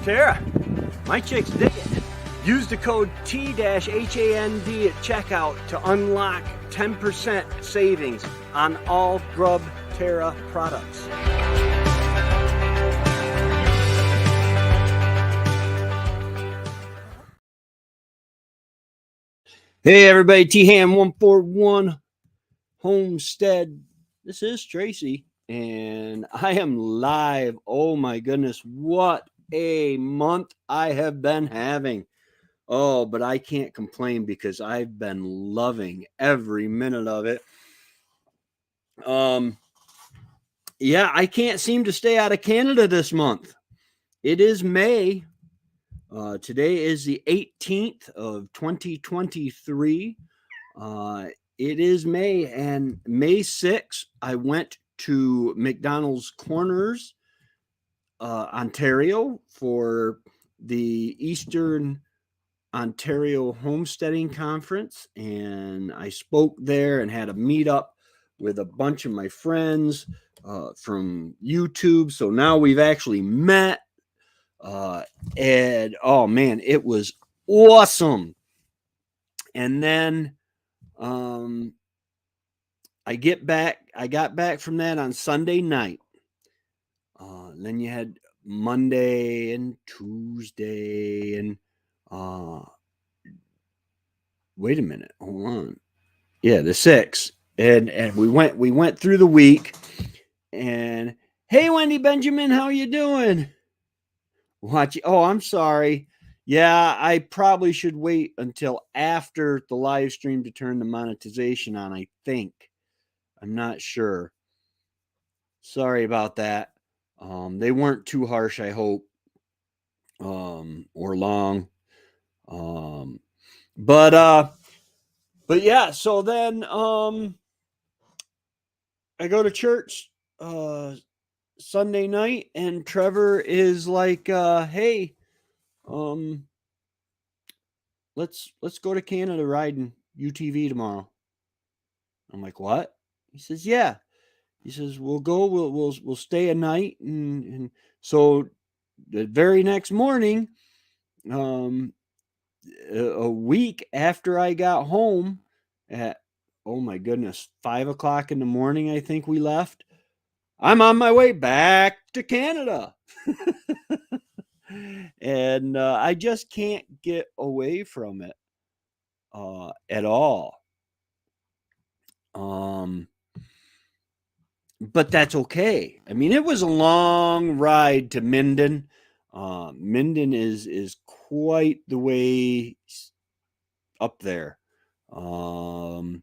Tara, my chicks dig it. Use the code T-HAND at checkout to unlock 10% savings on all Grub Terra products. Hey everybody, T-Ham 141 Homestead. This is Tracy, and I am live. Oh my goodness, what a month I have been having. Oh, but I can't complain because I've been loving every minute of it. Yeah, I can't seem to stay out of Canada this month. It is May. Today is the 18th of 2023. It is May, and May 6th, I went to McDonald's Corners, Ontario, for the Eastern Ontario Homesteading Conference, and I spoke there and had a meetup with a bunch of my friends from YouTube. So now we've actually met, and oh man, it was awesome. And then I got back from that on Sunday night. Then you had Monday and Tuesday and wait a minute, hold on. Yeah, the 6th. And we went through the week. And hey, Wendy Benjamin, how you doing? Oh, I'm sorry. Yeah, I probably should wait until after the live stream to turn the monetization on, I think. I'm not sure. Sorry about that. They weren't too harsh, I hope, or long. But yeah, so then I go to church Sunday night, and Trevor is like, hey, let's go to Canada riding UTV tomorrow. I'm like, what? He says, yeah. He says, we'll go, we'll stay a night. And so the very next morning, a week after I got home at, oh my goodness, 5 o'clock in the morning, I think we left. I'm on my way back to Canada. And I just can't get away from it at all. But that's okay. I mean, it was a long ride to Minden. Minden is quite the way up there. Oh,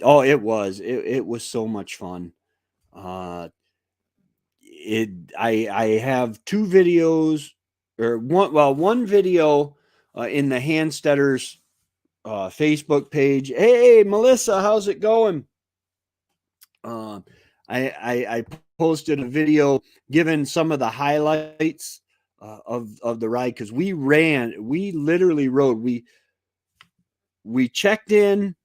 it was so much fun. I have two videos, or one video in the Handsteaders Facebook page. Hey, Melissa, how's it going? I posted a video giving some of the highlights of the ride, because we literally rode. We checked in.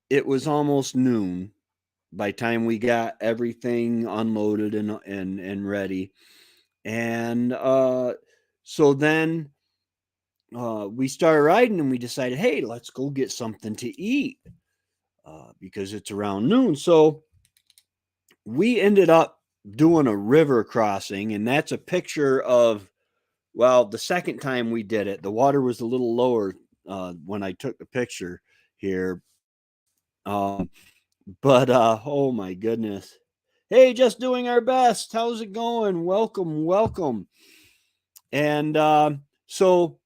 It was almost noon by the time we got everything unloaded and ready. And so then we started riding, and we decided, hey, let's go get something to eat because it's around noon. So we ended up doing a river crossing, and that's a picture of, well, the second time we did it. The water was a little lower when I took the picture here. But oh my goodness. Hey, just doing our best. How's it going? Welcome. And so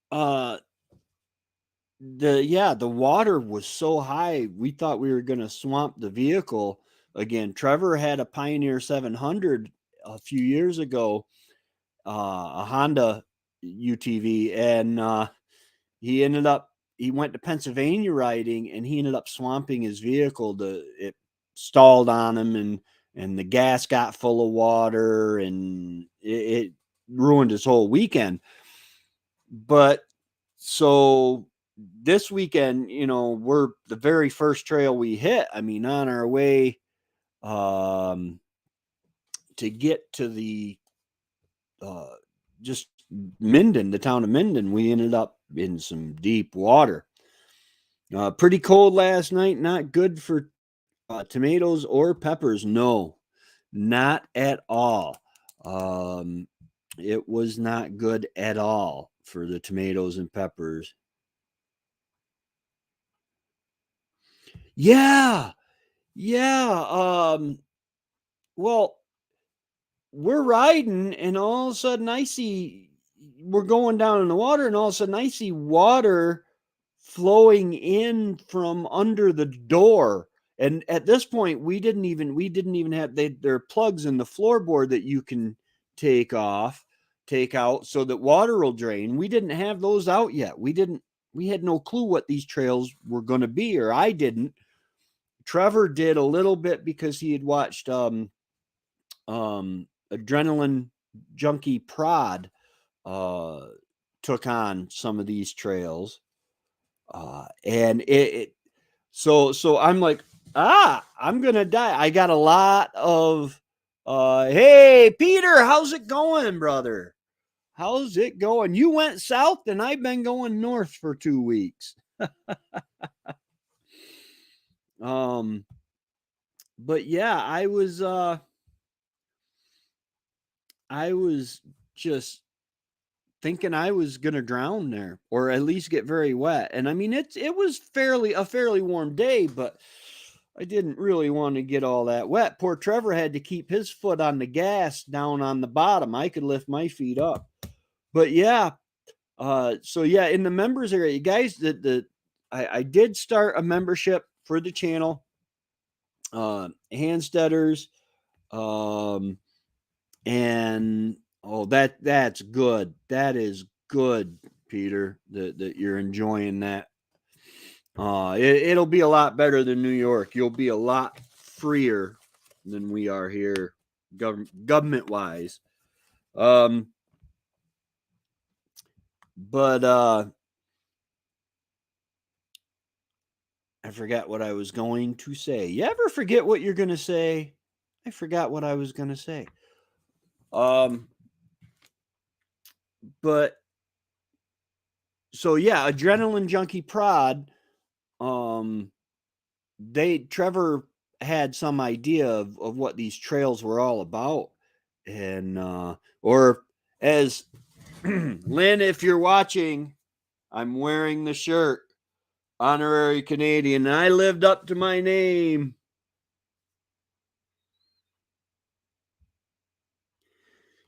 the water was so high, we thought we were going to swamp the vehicle again. Trevor had a Pioneer 700 a few years ago, a Honda UTV, and he went to Pennsylvania riding, and he ended up swamping his vehicle. It stalled on him, and the gas got full of water, and it ruined his whole weekend. But so this weekend, we're the very first trail we hit. I mean, on our way to get to the just Minden, the town of Minden, we ended up in some deep water. Pretty cold last night. Not good for tomatoes or peppers. No, not at all. It was not good at all for the tomatoes and peppers. Yeah, yeah. Well, we're riding, and all of a sudden I see we're going down in the water, and all of a sudden I see water flowing in from under the door. And at this point, we didn't even have there are plugs in the floorboard that you can take out so that water will drain. We didn't have those out yet. We had no clue what these trails were going to be, or I didn't. Trevor did a little bit because he had watched Adrenaline Junkie Prod took on some of these trails. And so I'm like, I'm gonna die. I got a lot of hey Peter, how's it going, brother? How's it going? You went south and I've been going north for 2 weeks. But yeah, I was just thinking I was gonna drown there, or at least get very wet. And I mean, it was a fairly warm day, but I didn't really want to get all that wet. Poor Trevor had to keep his foot on the gas down on the bottom. I could lift my feet up. But yeah, so yeah, in the members area, you guys, I did start a membership for the channel, Handsteaders, and that's good. That is good, Peter, that you're enjoying that. It'll be a lot better than New York. You'll be a lot freer than we are here, government wise. But I forgot what I was going to say. You ever forget what you're going to say? I forgot what I was going to say. But so yeah, Adrenaline Junkie Prod. Trevor had some idea of what these trails were all about, and or as Lynn, if you're watching, I'm wearing the shirt, honorary Canadian. I lived up to my name.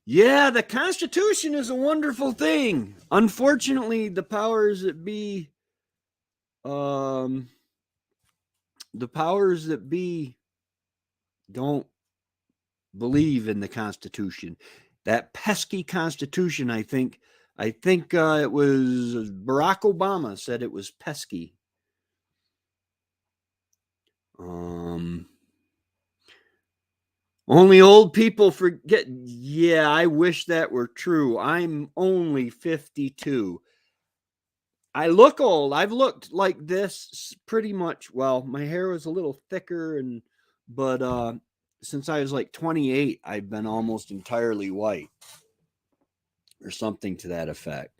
Yeah, the Constitution is a wonderful thing. Unfortunately, the powers that be don't believe in the Constitution. That pesky Constitution, I think it was Barack Obama said it was pesky. Only old people forget. Yeah, I wish that were true. I'm only 52. I look old. I've looked like this pretty much. Well, my hair was a little thicker, but since I was like 28, I've been almost entirely white, or something to that effect.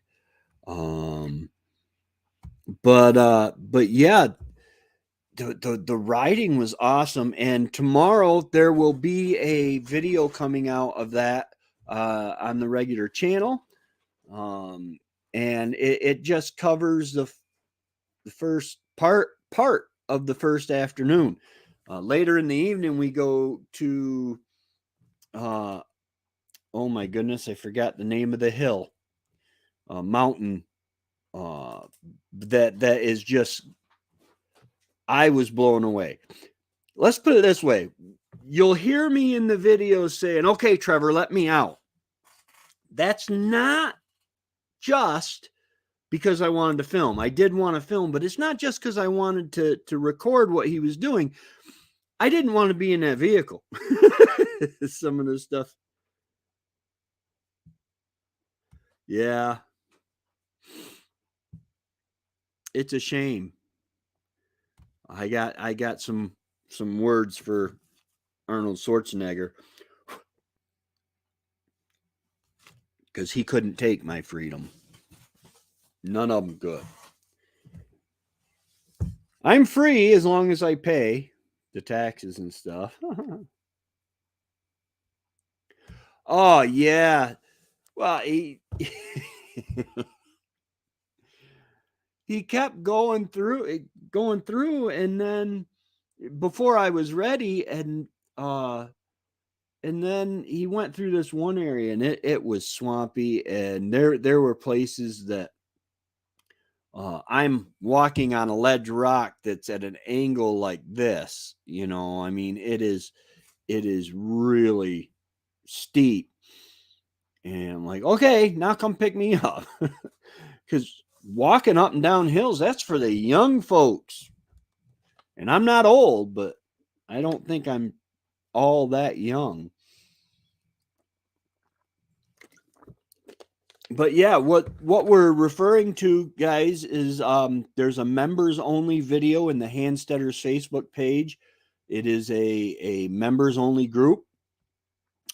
But yeah, the riding was awesome, and tomorrow there will be a video coming out of that on the regular channel, and it just covers the first part of the first afternoon. Later in the evening we go to oh my goodness, I forgot the name of the hill, mountain, that is just, I was blown away. Let's put it this way. You'll hear me in the video saying, okay, Trevor, let me out. That's not just because I wanted to film. I did want to film, but it's not just because I wanted to record what he was doing. I didn't want to be in that vehicle. Some of the stuff. Yeah. It's a shame. I got some words for Arnold Schwarzenegger. because he couldn't take my freedom. None of them could. I'm free as long as I pay the taxes and stuff. Oh yeah. Well, he kept going through, and then before I was ready, and then he went through this one area, and it was swampy, and there were places that I'm walking on a ledge rock that's at an angle like this. I mean, it is really steep. And I'm like, okay, now come pick me up. Because walking up and down hills, that's for the young folks. And I'm not old, but I don't think I'm all that young. But yeah, what we're referring to, guys, is there's a members only video in the Homesteaders Facebook page. It is a members only group,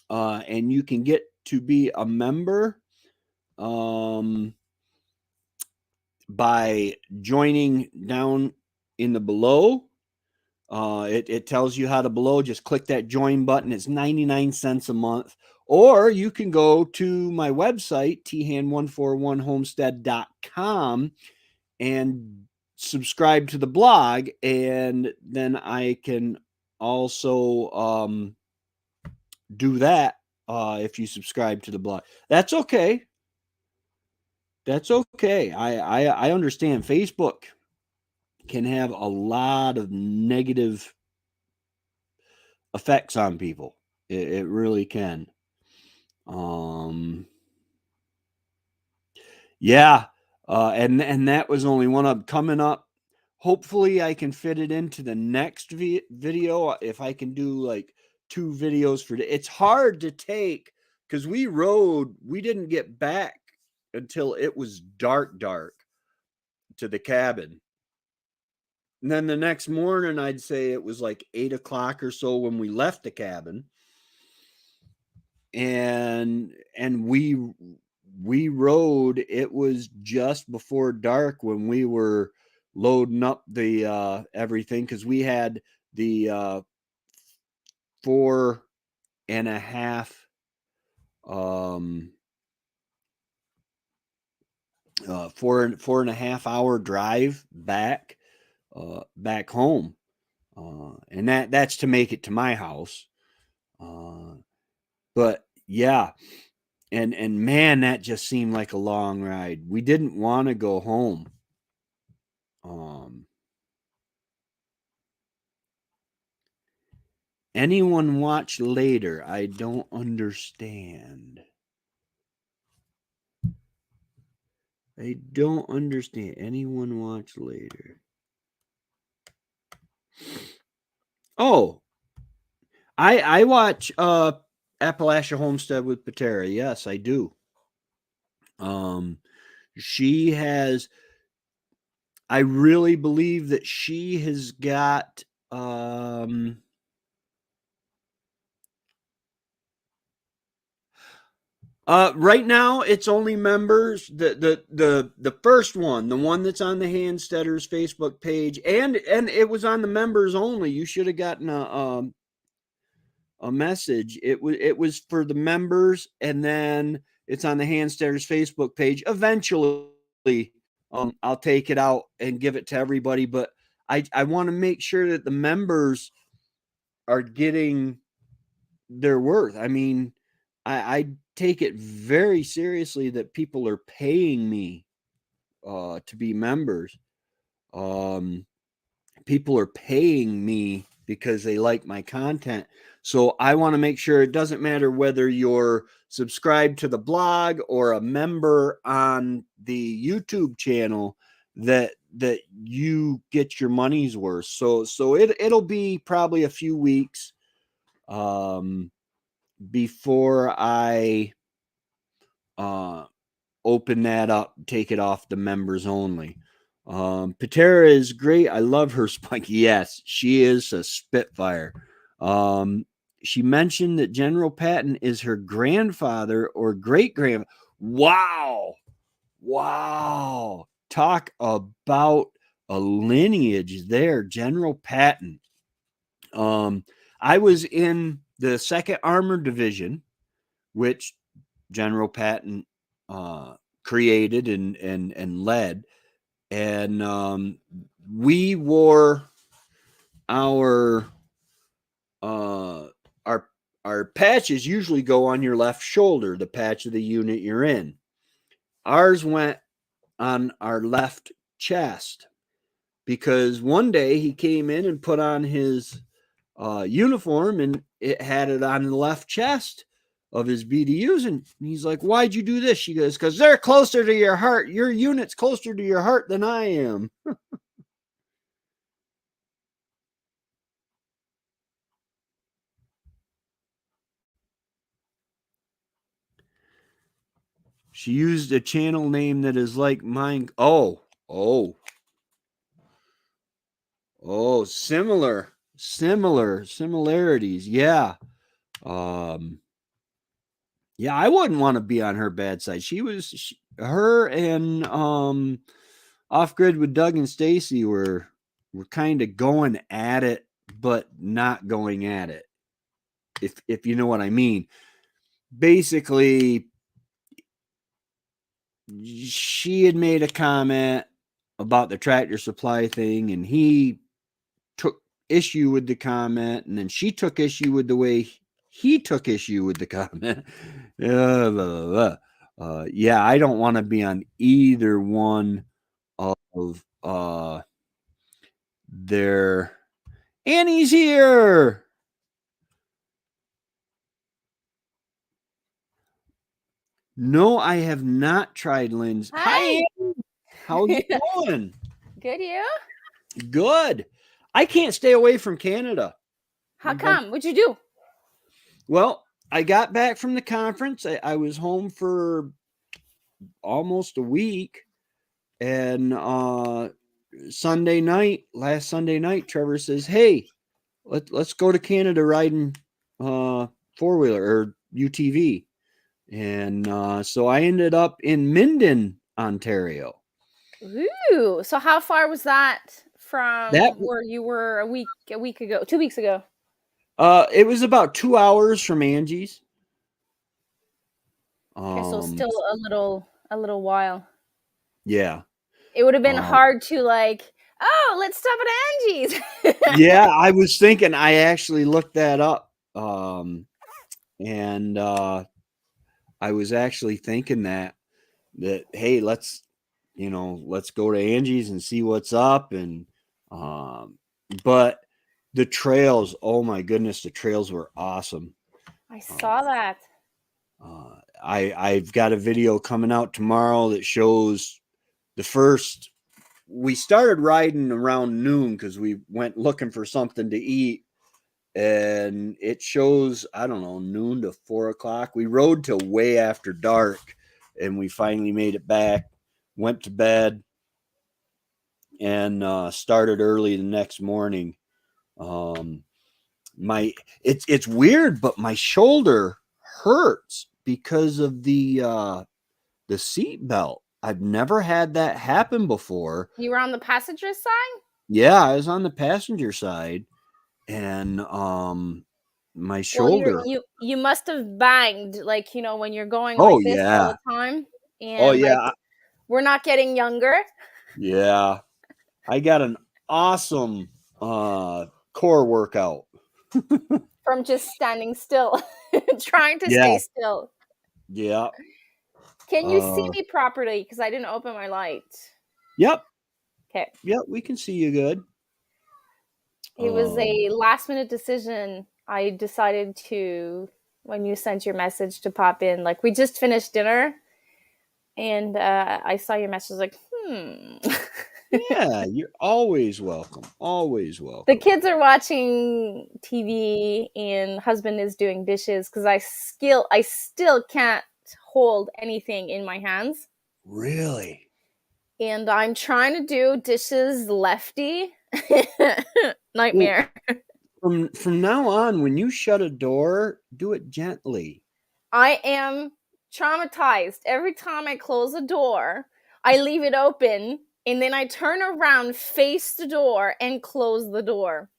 and you can get to be a member by joining down in the below. It tells you how to below. Just click that join button. It's 99 cents a month. Or you can go to my website, than141homestead.com, and subscribe to the blog. And then I can also do that if you subscribe to the blog. That's okay. That's okay. I understand Facebook can have a lot of negative effects on people. It really can. Yeah. And that was only one of coming up. Hopefully I can fit it into the next video. If I can do like 2 videos for it's hard to take, because we didn't get back until it was dark to the cabin. And then the next morning, I'd say it was like 8 o'clock or so when we left the cabin. And we rode. It was just before dark when we were loading up the everything, because we had the 4.5 4.5 hour drive back home, and that's to make it to my house. But yeah, and man, that just seemed like a long ride. We didn't want to go home. Anyone watch later? I don't understand. I don't understand. Anyone watch later? Oh, I watch Appalachia Homestead with Patera. Yes, I do. She has, I really believe that she has got right now it's only members. The first one, the one that's on the Homesteaders Facebook page, and it was on the members only. You should have gotten a message. It was for the members, and then it's on the Homesteaders Facebook page. Eventually, I'll take it out and give it to everybody, but I want to make sure that the members are getting their worth. I mean, I take it very seriously that people are paying me to be members. People are paying me because they like my content. So I want to make sure it doesn't matter whether you're subscribed to the blog or a member on the YouTube channel, that you get your money's worth. So it'll be probably a few weeks before I open that up, take it off the members only. Patera is great. I love her spike. Yes, she is a spitfire. She mentioned that General Patton is her grandfather or great grandfather. Wow. Wow. Talk about a lineage there, General Patton. I was in the 2nd Armored Division, which General Patton created and led. And we wore our uh, our our patches usually go on your left shoulder, the patch of the unit you're in. Ours went on our left chest because one day he came in and put on his uniform and it had it on the left chest of his BDUs. And he's like, "Why'd you do this?" She goes, "Because they're closer to your heart. Your unit's closer to your heart than I am." She used a channel name that is like mine. Oh, similarities. Yeah. Um, yeah, I wouldn't want to be on her bad side. Her and Off Grid with Doug and Stacy were kind of going at it, but not going at it. If you know what I mean. Basically, she had made a comment about the Tractor Supply thing, and he took issue with the comment, and then she took issue with the way he took issue with the comment. Blah, blah, blah. Yeah, I don't want to be on either one of their. Annie's here. No, I have not tried Lynn's. Hi, Annie. How's it going? Good, you? Good. I can't stay away from Canada. How come? What'd you do? Well, I got back from the conference. I was home for almost a week. And last Sunday night, Trevor says, "Hey, let's go to Canada riding four-wheeler or UTV." And so I ended up in Minden, Ontario. Ooh. So how far was that from where you were a week ago, 2 weeks ago? It was about 2 hours from Angie's. Okay, so still a little while. Yeah. It would have been hard to let's stop at Angie's. Yeah, I was thinking, I actually looked that up. And I was actually thinking that hey, let's go to Angie's and see what's up. And but the trails, oh my goodness, the trails were awesome. I saw that. I've got a video coming out tomorrow that shows the first. We started riding around noon because we went looking for something to eat, and it shows, I don't know, noon to 4 o'clock. We rode till way after dark, and we finally made it back, went to bed, and started early the next morning. It's weird, but my shoulder hurts because of the seat belt. I've never had that happen before. You were on the passenger side? Yeah, I was on the passenger side, and my shoulder. Well, you must have banged when you're going like this all the time. And we're not getting younger. Yeah. I got an awesome core workout. From just standing still, trying to stay still. Yeah. Can you see me properly? Because I didn't open my light. Yep. Okay. Yep, we can see you good. It was a last minute decision. I decided to, when you sent your message, to pop in. Like, we just finished dinner, and I saw your message, Yeah, you're always welcome. Always welcome. The kids are watching TV, and husband is doing dishes because I still can't hold anything in my hands. Really? And I'm trying to do dishes lefty. Nightmare. From now on, when you shut a door, do it gently. I am traumatized. Every time I close a door, I leave it open and then I turn around, face the door, and close the door.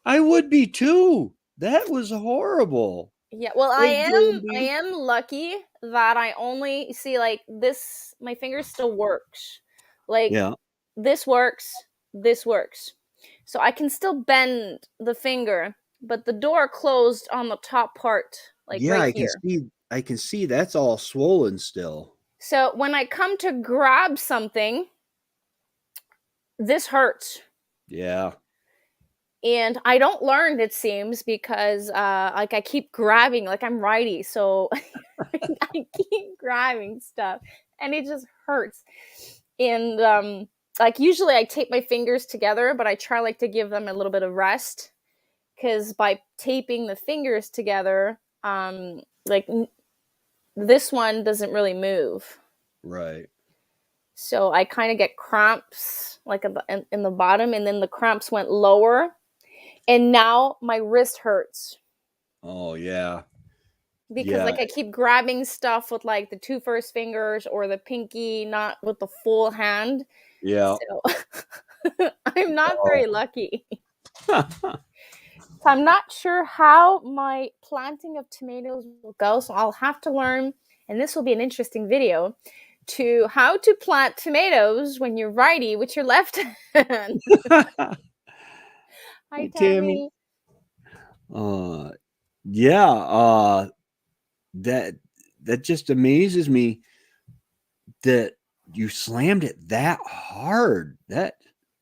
I would be too. That was horrible. Yeah, well, I Hey, am lucky that I only see like this. My finger still works. Like Yeah. this works. This works. So I can still bend the finger, but the door closed on the top part, like Yeah, right I can here. see. I can see that's all swollen still. So when I come to grab something, this hurts. Yeah. And I don't learn, it seems, because like I keep grabbing, like I'm righty, so I keep grabbing stuff, and it just hurts. And like usually I tape my fingers together, but I try like to give them a little bit of rest, because by taping the fingers together, like this one doesn't really move. Right. So I kind of get cramps like in the bottom, and then the cramps went lower, and now my wrist hurts Oh yeah. because Yeah. like I keep grabbing stuff with like the two first fingers or the pinky, not with the full hand. Yeah. So I'm not Oh. very lucky. So I'm not sure how my planting of tomatoes will go. So I'll have to learn, and this will be an interesting video, to how to plant tomatoes when you're righty with your left hand. Hi, Hey, Tammy. Tammy. Uh, yeah. That that just amazes me that you slammed it that hard. That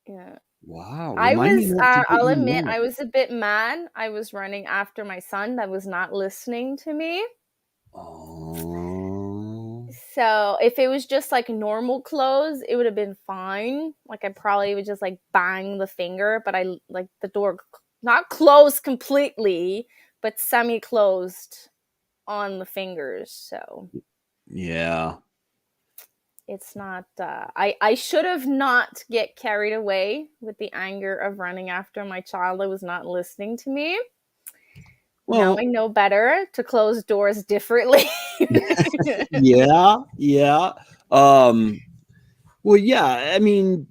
Yeah. wow. I Remind me was, not to get I'll you admit, that. I was a bit mad. I was running after my son that was not listening to me. Oh. So if it was just like normal clothes, it would have been fine. Like I probably would just like bang the finger, but I like the door not closed completely, but semi closed on the fingers. So Yeah. it's not I should have not get carried away with the anger of running after my child that was not listening to me. Now I Well, know better to close doors differently. yeah, yeah. Um, well, yeah, I mean,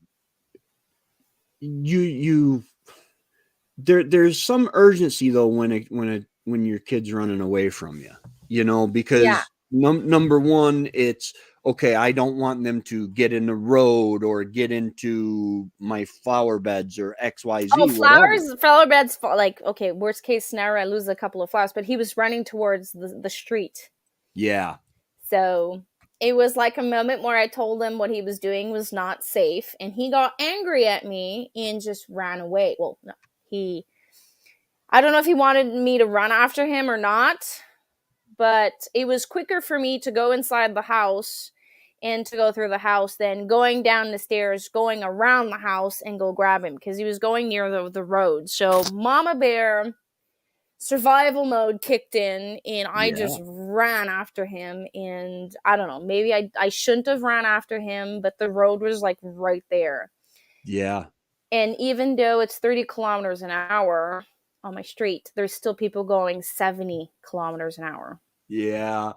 you there's some urgency though when your kid's running away from you, Yeah. because number one, it's okay, I don't want them to get in the road or get into my flower beds or Oh, XYZ, whatever. flower beds. Like, okay, worst case scenario, I lose a couple of flowers, but he was running towards the street. Yeah, So it was like a moment where I told him what he was doing was not safe, and he got angry at me and just ran away. Well, no, I don't know if he wanted me to run after him or not, but it was quicker for me to go inside the house and to go through the house than going down the stairs, going around the house and go grab him because he was going near the road. So Mama Bear survival mode kicked in and I yeah, just ran after him. And I don't know, maybe I shouldn't have ran after him, but the road was like right there. yeah, And even though it's 30 kilometers an hour on my street, there's still people going 70 kilometers an hour. yeah.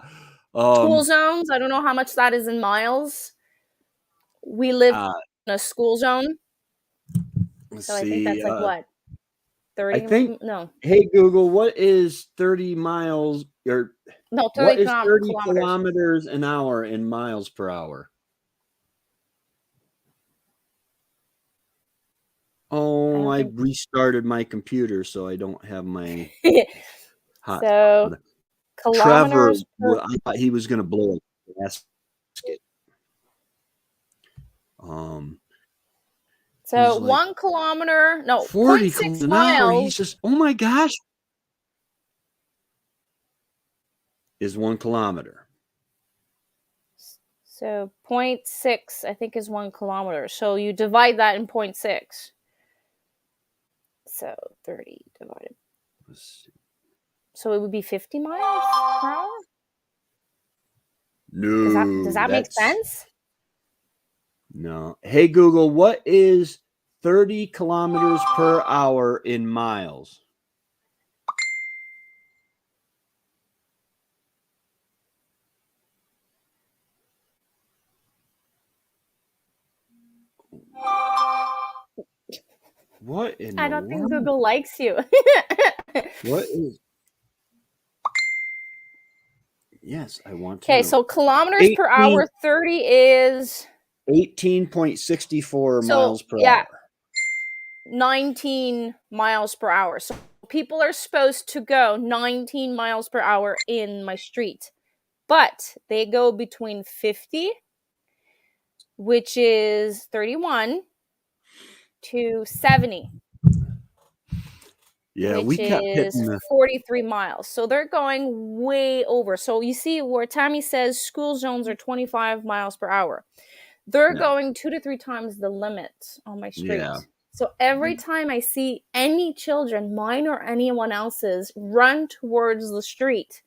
School Um, zones, I don't know how much that is in miles. We live uh, in a school zone, let's so I think see. that's like what, I 30? think, No, hey Google, what is 30 miles or no, what 30 is 30 kilometers. kilometers an hour in miles per hour? I Oh, don't I think. restarted my computer, so I don't have my hot So spot. Trevor, kilometers per. I thought he was going to blow a gasket. Um, So he's like 1 kilometer, no, 40 kilometers 0.6 an hour. He's miles. just, oh my gosh, is 1 kilometer. So 0.6, I think, is 1 kilometer. So you divide that in 0.6. So 30 divided. Let's see. So it would be 50 miles per hour. Does No, that make that's sense? no. Hey Google, what is 30 kilometers per hour in miles? What in I the don't think world? Google likes you. What is? Yes, I want to Okay, know. so kilometers per 18, hour, 30 is 18.64 so miles per yeah, hour. 19 miles per hour. So people are supposed to go 19 miles per hour in my street, but they go between 50, which is 31, to 70, Yeah, we which kept is hitting the. 43 miles. So they're going way over. So you see where Tammy says school zones are 25 miles per hour. They're Yeah, going 2 to 3 times the limit on my yeah, street. So every time I see any children, mine or anyone else's, run towards the street,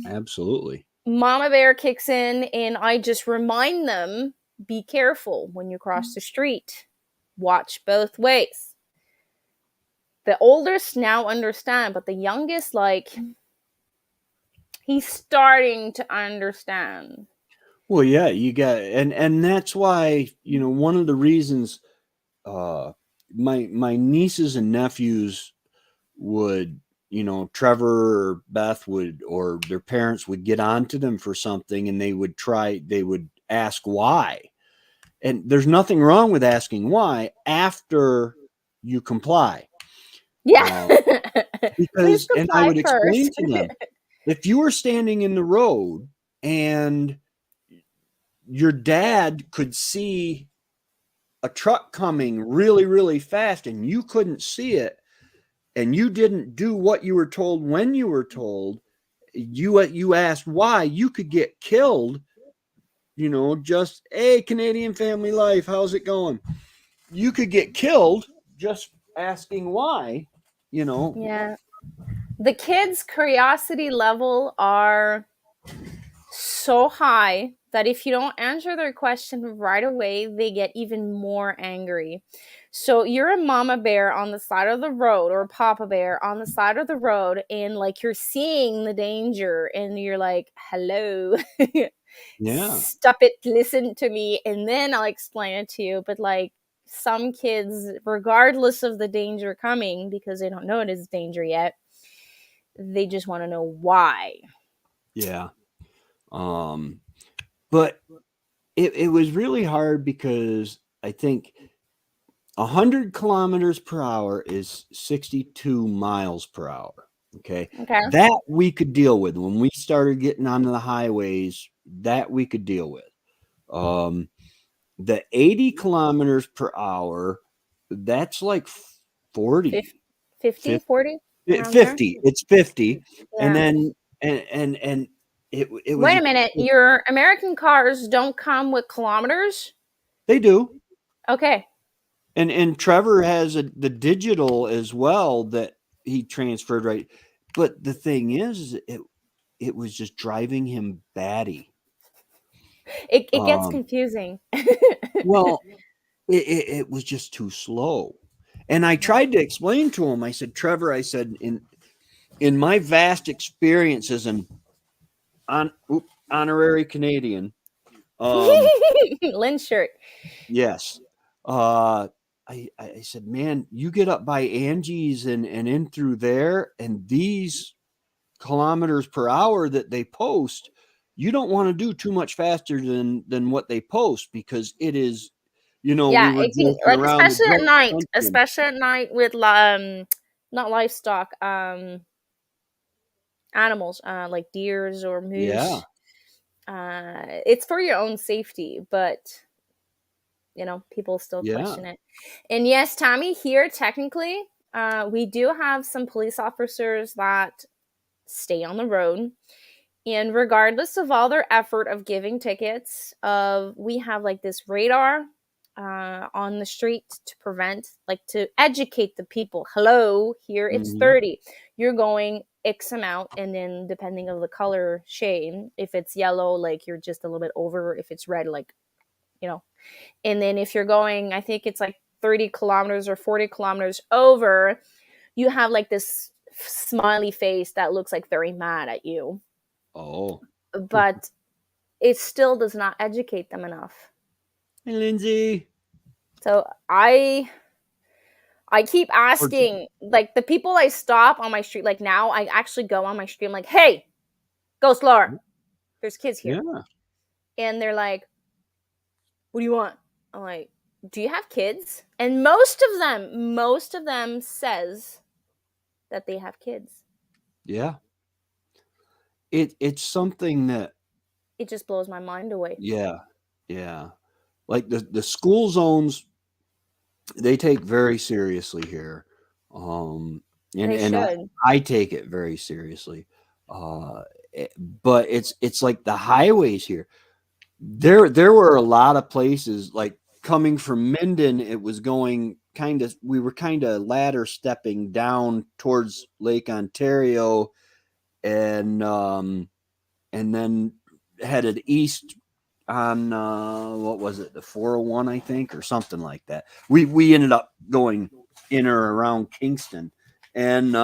absolutely. Mama Bear kicks in and I just remind them, be careful when you cross the street. Watch both ways. The oldest now understand, but the youngest, like, he's starting to understand. Well, yeah, you got, and that's why, one of the reasons uh my nieces and nephews would, Trevor or Beth would, or their parents would get onto them for something, and they would ask why. And there's nothing wrong with asking why after you comply. Yeah. Um, Please and I comply would explain first. to them, if you were standing in the road and your dad could see a truck coming really, really fast and you couldn't see it, and you didn't do what you were told when you were told, you asked why, you could get killed. Just, hey, Canadian family life, how's it going? You could get killed just asking why. Yeah. The kids' curiosity level are so high that if you don't answer their question right away, they get even more angry. So you're a mama bear on the side of the road or a papa bear on the side of the road, and like you're seeing the danger and you're like, hello, Yeah, stop it, listen to me, and then I'll explain it to you. But like some kids, regardless of the danger coming, because they don't know it is danger yet, they just want to know why. yeah. But it was really hard because I think 100 kilometers per hour is 62 miles per hour. Okay. Okay. That we could deal with when we started getting onto the highways, that we could deal with. The 80 kilometers per hour, that's like 40, 50, 50, 40, around there. 50. It's 50. And Yeah. then, and it was, Wait a minute. Your American cars don't come with kilometers? they do. Okay. And Trevor has the digital as well that he transferred, right. But the thing is, it was just driving him batty. It gets Um, confusing. well, it was just too slow. And I Yeah. tried to explain to him. I said, Trevor, I said, in my vast experience as an honorary Canadian, um, Lynn shirt. yes, uh, I said, man, you get up by Angie's and in through there, and these kilometers per hour that they post, you don't want to do too much faster than what they post, because it is, we Yeah, were it can, joking like, around the drunk country. especially at night with not livestock, animals, like deers or Yeah, moose. It's for your own safety, but people still yeah. question it. And yes, Tommy, here technically, we do have some police officers that stay on the road. And regardless of all their effort of giving tickets, we have like this radar on the street to prevent, like to educate the people. Hello, here it's Hmm. 30. You're going X amount, and then depending on the color shade, if it's yellow, like you're just a little bit over. If it's red, like you know. And then if you're going, I think it's like 30 kilometers or 40 kilometers over, you have like this smiley face that looks like very mad at you. Oh, But it still does not educate them enough. hey, Lindsay. So I I keep asking, like, the people I stop on my street, like, now I actually go on my street. I'm like, hey, go slower. There's kids here. Yeah. And they're like, what do you want? I'm like, do you have kids? And most of them says that they have kids. Yeah. It's something that, It just blows my mind away. yeah. Yeah. Like the school zones, they take very seriously here. Um and They and should. I take it very seriously. Uh but it's like the highways here. There were a lot of places like coming from Minden, it was going kind of we were kind of ladder stepping down towards Lake Ontario and then headed east on what was it, the 401, I think, or something like that. We ended up going in or around Kingston, and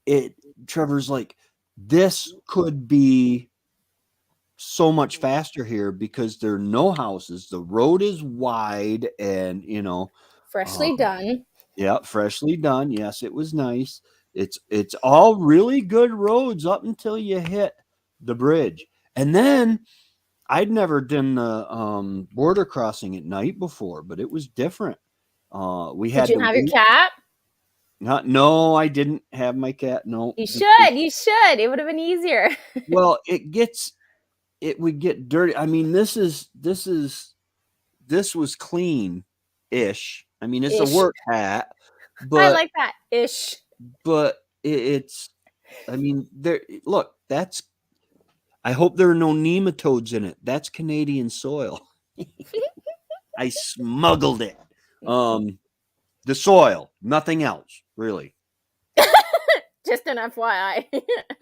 it Trevor's like, this could be so much faster here because there are no houses. The road is wide, and Freshly done. yeah, freshly done. Yes, it was nice. It's all really good roads up until you hit the bridge, and then I'd never done the border crossing at night before, but it was different. We Did had you to have your wait. cat? No, I didn't have my cat. No, You because should. You should. It would have been easier. well, it would get dirty. I mean, this was clean ish. I mean, it's a Ish. work hat, I but like that. Ish. it's. I mean, there. Look, that's. I hope there are no nematodes in it. That's Canadian soil. I smuggled it. The soil, nothing else, really. Just an FYI.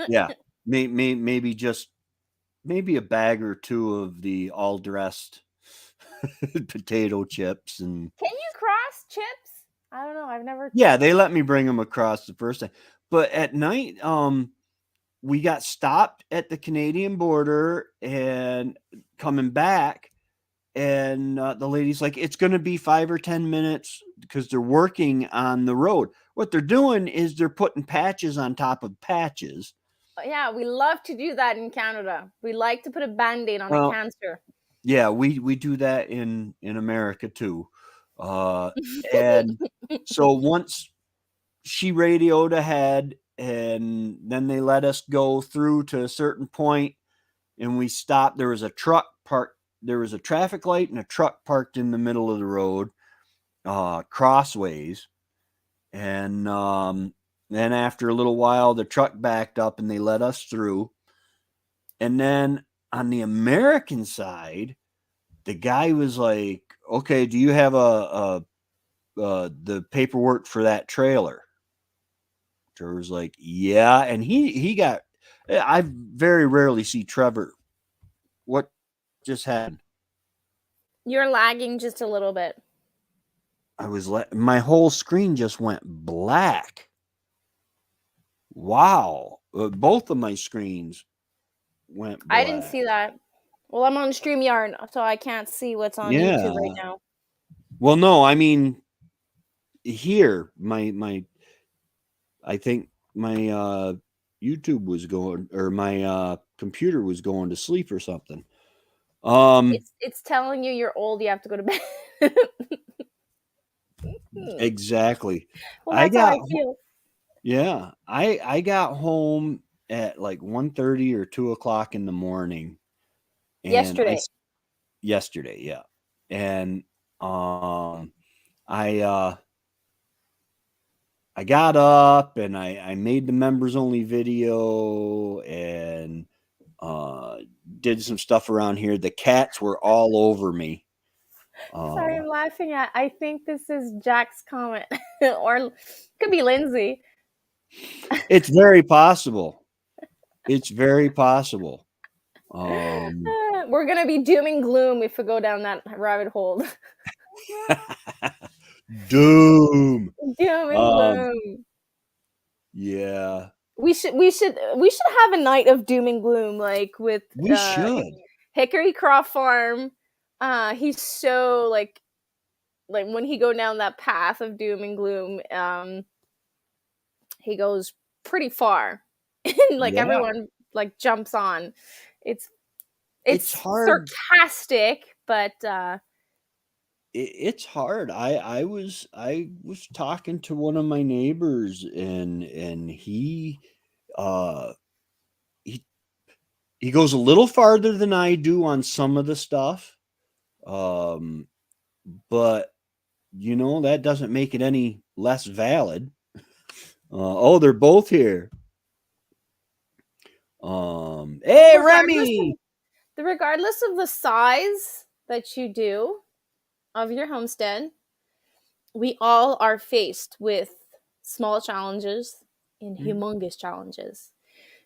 Yeah, maybe just maybe a bag or two of the all dressed potato chips and Can you cross chips? I don't know. I've never. yeah, they let me bring them across the first time. But at night, we got stopped at the Canadian border and coming back, and the lady's like, it's going to be 5 or 10 minutes because they're working on the road. What they're doing is they're putting patches on top of patches. Yeah, we love to do that in Canada. We like to put a band-aid on a Well, cancer. yeah, we do that in America too. And so once she radioed ahead, and then they let us go through to a certain point, and we stopped. There was a truck parked. There was a traffic light and a truck parked in the middle of the road, crossways. And then after a little while, the truck backed up and they let us through. And then on the American side, the guy was like, "Okay, do you have the paperwork for that trailer?" Trevor's like, "Yeah," and he got. I very rarely see Trevor. What just happened? You're lagging just a little bit. My whole screen just went black. Wow, both of my screens went I didn't black. see that. Well, I'm on StreamYard, so I can't see what's on YouTube right Yeah. now. Well, no, I mean here, my I think my YouTube was going, or my computer was going to sleep or something. It's telling you you're old. You have to go to bed. Exactly. Well, I that's how got I feel. Yeah, I got home at like 1:30 or 2 o'clock in the morning, and Yesterday. yesterday, yeah, and I uh I got up and I made the members only video and uh did some stuff around here. The cats were all over me. Sorry, Uh I'm laughing at. I think this is Jack's comment, or could be Lindsay. it's very possible. It's very possible. Um We're gonna be doom and gloom if we go down that rabbit hole. Doom. Doom and Um gloom. yeah. We should have a night of doom and gloom, like with We should. Hickory Croft Farm. He's so like like when he go down that path of doom and gloom, he goes pretty far, and like Yeah. everyone like jumps on. It's It's hard. sarcastic, but It's hard. I was talking to one of my neighbors, and uh he he goes a little farther than I do on some of the stuff. But you know, that doesn't make it any less valid. Oh, they're both here. Hey, Remy. regardless of the size that you do of your homestead, we all are faced with small challenges and humongous challenges,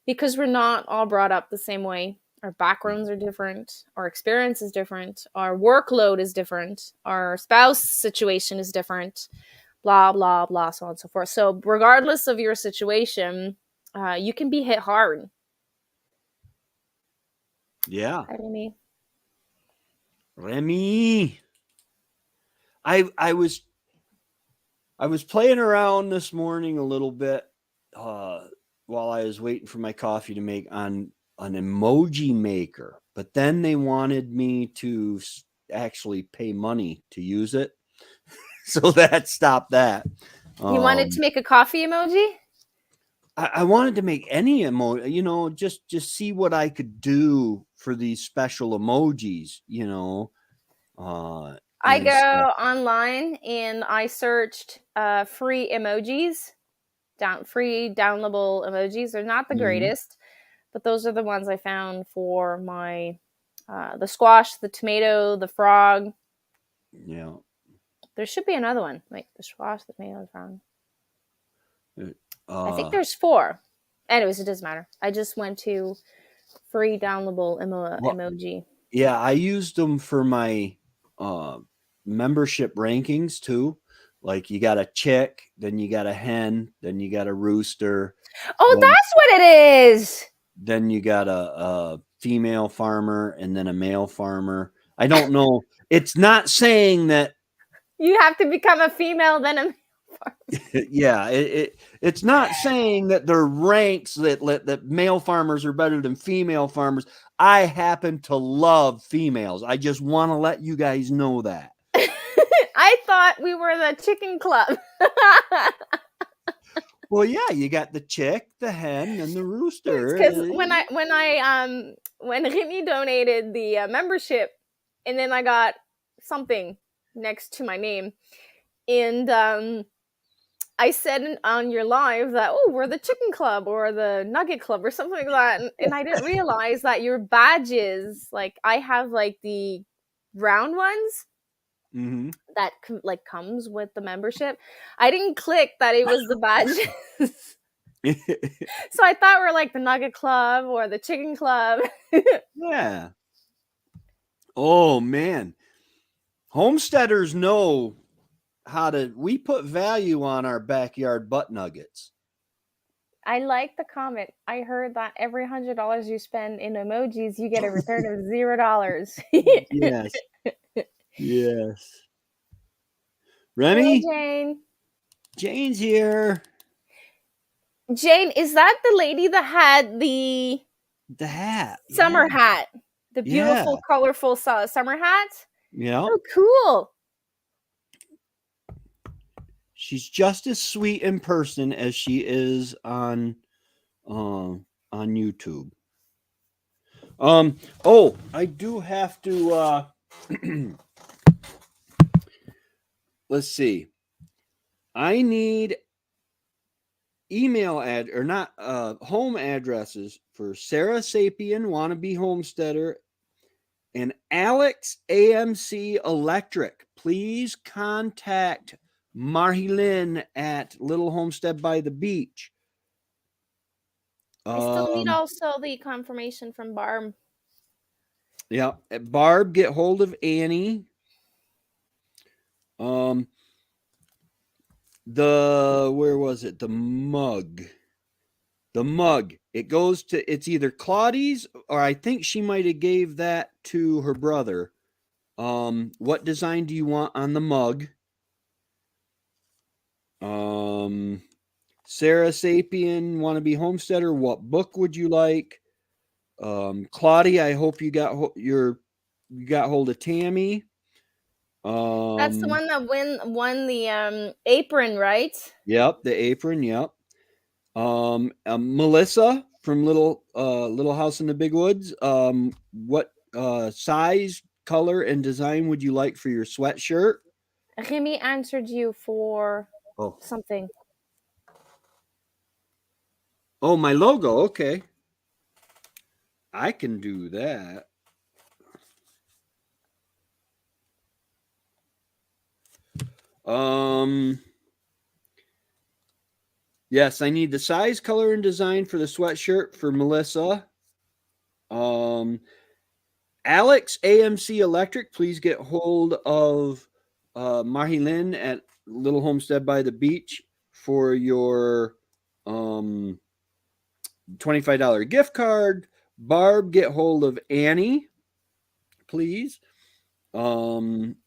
because we're not all brought up the same way. Our backgrounds are different, our experience is different, our workload is different, our spouse situation is different, blah blah blah, so on and so forth. So regardless of your situation, you can be hit hard. Yeah. Hi, Remy. Remy. I was playing around this morning a little bit while I was waiting for my coffee to make on an emoji maker, but then they wanted me to actually pay money to use it, so that stopped that. You wanted to make a coffee emoji? I wanted to make any emoji, you know, just see what I could do for these special emojis, you know. I go online and I searched free emojis, free downloadable emojis. They're not the greatest, but those are the ones I found for my the squash, the tomato, the frog. Yeah. There should be another one, like the squash, the tomato, the frog. I think there's 4. Anyways, it doesn't matter. I just went to free downloadable emoji. Yeah, I used them for my membership rankings too. Like, you got a chick, then you got a hen, then you got a rooster. Oh, that's what it is. Then you got a female farmer and then a male farmer. I don't know. It's not saying that you have to become a female, then a male farmer. Yeah, it's not saying that they're ranks that male farmers are better than female farmers. I happen to love females. I just want to let you guys know that. I thought we were the chicken club. Well, yeah, you got the chick, the hen, and the rooster. Because when Remy donated the membership, and then I got something next to my name, and I said on your live that, oh, we're the chicken club or the nugget club or something like that, and I didn't realize that your badges, like I have like the round ones. Mm-hmm. That like comes with the membership. I didn't click that it was the badges. So I thought we were like the Nugget Club or the Chicken Club. Yeah. Oh man, homesteaders know how to. We put value on our backyard butt nuggets. I like the comment. I heard that every $100 you spend in emojis, you get a return of $0. Yes. Yes. Remy? Hello, Jane. Jane's here. Jane, is that the lady that had the hat? Summer hat. The beautiful, colorful summer hat? Yeah. Oh, cool. She's just as sweet in person as she is on YouTube. Oh, I do have to let's see. I need email home addresses for Sarah Sapien, wannabe homesteader, and Alex AMC Electric. Please contact Marilyn at Little Homestead by the Beach. I still need also the confirmation from Barb. Yeah, Barb, get hold of Annie. Where was it? The mug. It goes to, it's either Claudie's or I think she might have gave that to her brother. What design do you want on the mug? Sarah Sapien, want to be homesteader? What book would you like? Claudia, I hope you got you got hold of Tammy. That's the one that won the apron, right? Yep, the apron. Yep. Melissa from Little House in the Big Woods. What size, color, and design would you like for your sweatshirt? Remy answered you for Oh, something. oh, my logo. Okay, I can do that. Um, yes, I need the size, color, and design for the sweatshirt for Melissa. Um, Alex AMC Electric, please get hold of Marilyn at Little Homestead by the Beach for your $25 gift card. Barb, get hold of Annie, please.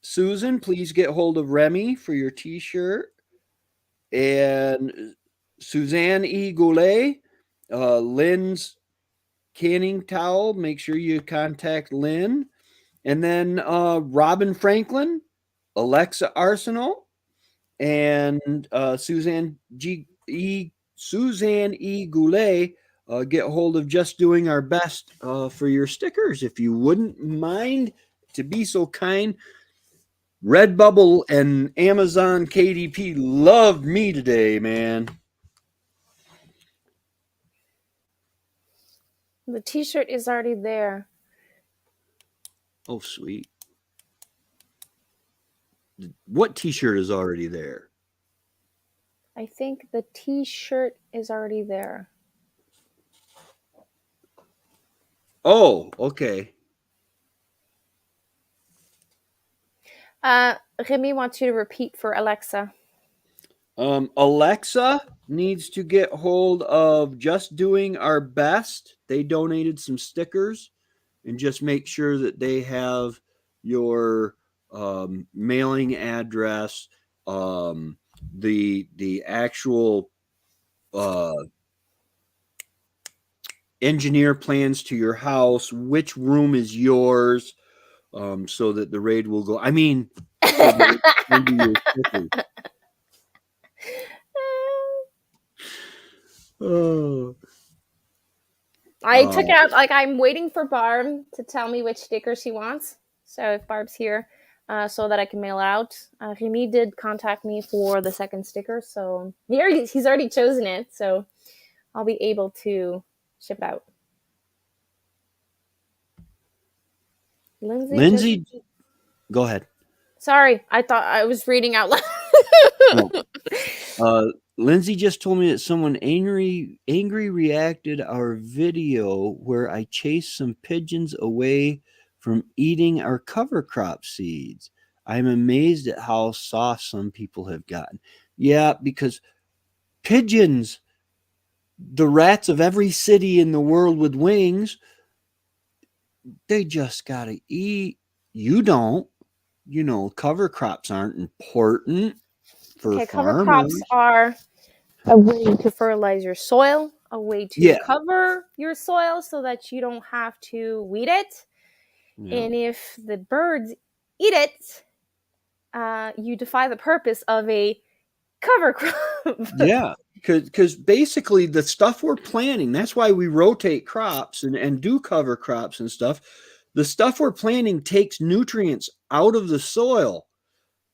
Susan, please get hold of Remy for your t-shirt. And Suzanne E. Goulet, Lynn's canning towel. Make sure you contact Lynn. And then Robin Franklin, Alexa Arsenal, and Suzanne E. Goulet. Get hold of Just Doing Our Best for your stickers, if you wouldn't mind to be so kind. Redbubble and Amazon KDP loved me today, man. The t-shirt is already there. Oh, sweet. What t-shirt is already there? I think the t-shirt is already there. Oh, okay. Remy wants you to repeat for Alexa. Alexa needs to get hold of Just Doing Our Best. They donated some stickers, and just make sure that they have your mailing address, the actual engineer plans to your house, which room is yours, so that the raid will go. I mean, so that maybe your stickers. Oh. I took out, like, I'm waiting for Barb to tell me which sticker she wants. So if Barb's here, so that I can mail it out. Remy did contact me for the second sticker, so he's already chosen it. So I'll be able to ship it out. Lindsay, go ahead. Sorry, I thought I was reading out loud. No. Lindsay just told me that someone angry reacted our video where I chased some pigeons away from eating our cover crop seeds. I'm amazed at how soft some people have gotten. Yeah, because pigeons, the rats of every city in the world with wings, they just got to eat. You don't. You know, cover crops aren't important for Okay, cover farmers. crops are a way to fertilize your soil, a way to cover your soil so that you don't have to weed it. Yeah. And if the birds eat it, you defy the purpose of a cover crop. Yeah, because basically the stuff we're planting, that's why we rotate crops and do cover crops and stuff. The stuff we're planting takes nutrients out of the soil,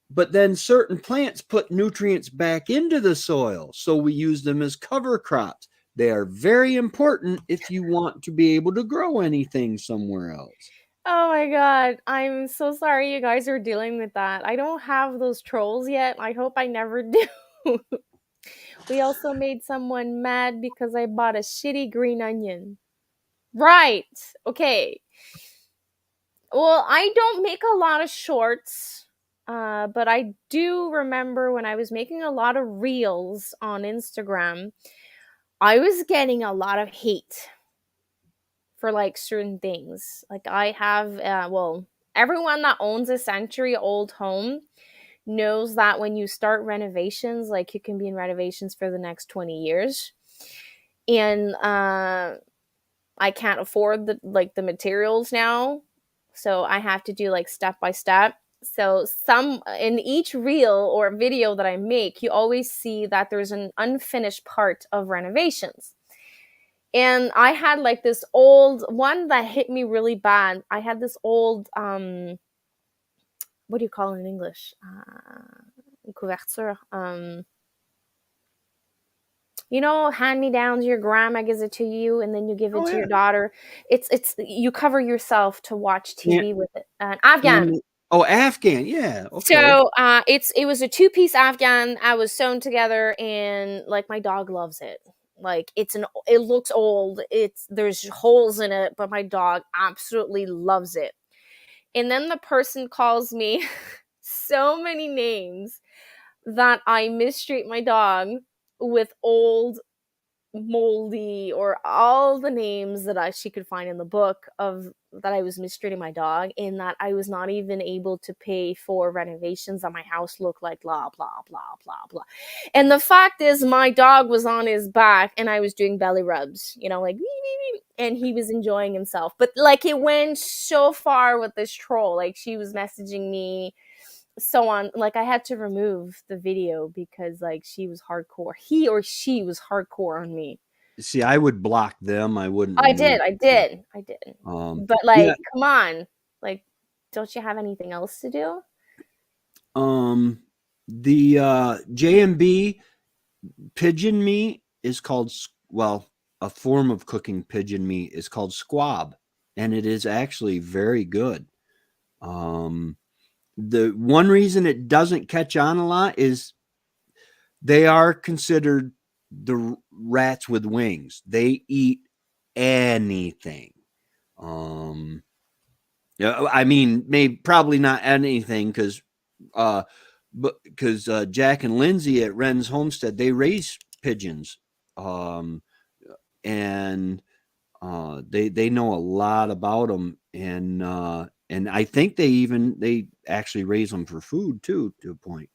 but then certain plants put nutrients back into the soil. So we use them as cover crops. They are very important if you want to be able to grow anything somewhere else. Oh my god, I'm so sorry you guys are dealing with that. I don't have those trolls yet. I hope I never do. We also made someone mad because I bought a shitty green onion. Right. Okay. Well, I don't make a lot of shorts, but I do remember when I was making a lot of reels on Instagram, I was getting a lot of hate for like certain things. Like I have, everyone that owns a century-old home knows that when you start renovations, like you can be in renovations for the next 20 years. And I can't afford the materials now. So I have to do like step by step. So some in each reel or video that I make, you always see that there's an unfinished part of renovations. And I had like this old one that hit me really bad. I had this old what do you call it in English? Couverture. You know, hand me downs. Your grandma gives it to you, and then you give it Oh to yeah. your daughter. It's you cover yourself to watch Yeah. TV with it. An Afghan. Oh, Afghan. Yeah. Okay. So it was a two-piece Afghan. I was sewn together, and like my dog loves it. Like it looks old. There's holes in it, but my dog absolutely loves it. And then the person calls me so many names that I mistreat my dog with old, moldy, or all the names that she could find in the book of that I was mistreating my dog, and that I was not even able to pay for renovations that my house looked like, blah blah blah blah blah. And the fact is, my dog was on his back and I was doing belly rubs, like and he was enjoying himself. But like it went so far with this troll. Like she was messaging me so on, like I had to remove the video because like he or she was hardcore on me. See, I would block them. I wouldn't I remove did, I them. did, I did. But Yeah. like, come on, like, don't you have anything else to do? The J&B pigeon meat is called, well, a form of cooking pigeon meat is called squab, and it is actually very good. The one reason it doesn't catch on a lot is they are considered the rats with wings. They eat anything. Yeah, I mean, maybe probably not anything because, Jack and Lindsay at Wren's Homestead, they raise pigeons, um, and they know a lot about them, and I think they actually raise them for food too, to a point.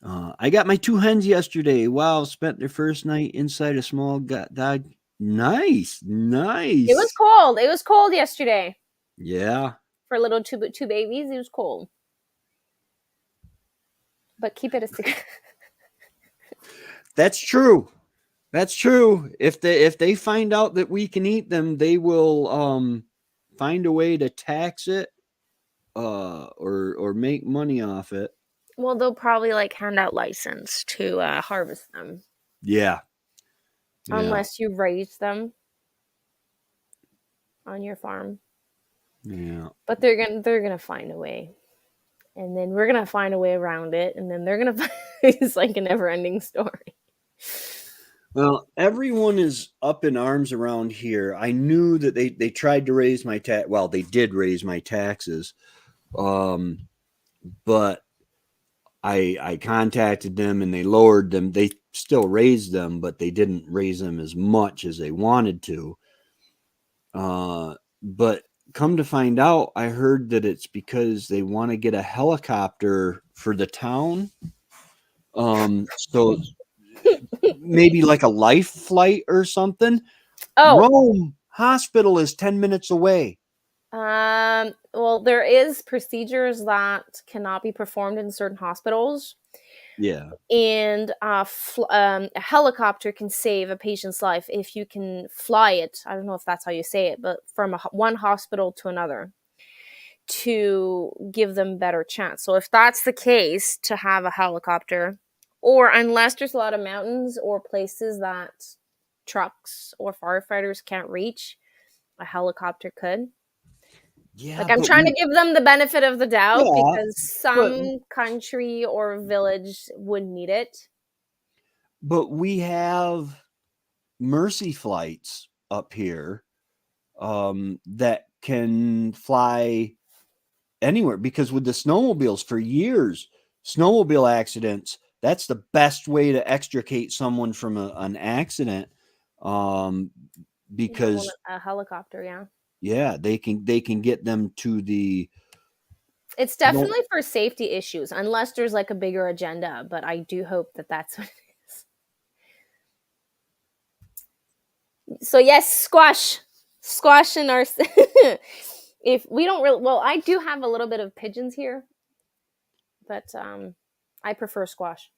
I got my 2 hens yesterday. Wow, spent their first night inside a small dog. Nice, It was nice. cold. It was cold yesterday Yeah, for little two babies. It was cold, but keep it a secret. that's true. That's true. If they find out that we can eat them, they will find a way to tax it or make money off it. Well, they'll probably like hand out license to harvest them, Yeah. Yeah. unless you raise them on your farm. Yeah. But they're gonna find a way, and then we're gonna find a way around it, and then they're gonna find it's like a never-ending story. Well, everyone is up in arms around here. I knew that they tried to raise my well, they did raise my taxes. But I contacted them and they lowered them. They still raised them, but they didn't raise them as much as they wanted to. But come to find out, I heard that it's because they want to get a helicopter for the town. So maybe like a life flight or something. Oh, Rome Hospital is 10 minutes away. well, there is procedures that cannot be performed in certain hospitals. Yeah. And a helicopter can save a patient's life if you can fly it. I don't know if that's how you say it, but from one hospital to another to give them better chance. So if that's the case, to have a helicopter, or unless there's a lot of mountains or places that trucks or firefighters can't reach, a helicopter could. Yeah, Like I'm trying to give them the benefit of the doubt yeah, because but some country or village would need it. we have Mercy flights up here that can fly anywhere, because with the snowmobiles for years, snowmobile accidents, that's the best way to extricate someone from an accident, because A helicopter, yeah. yeah, they can get them to the It's I don't. definitely for safety issues, unless there's like a bigger agenda. But I do hope that that's what it is. So yes, squash in our. If we don't really, well, I do have a little bit of pigeons here, but I prefer squash.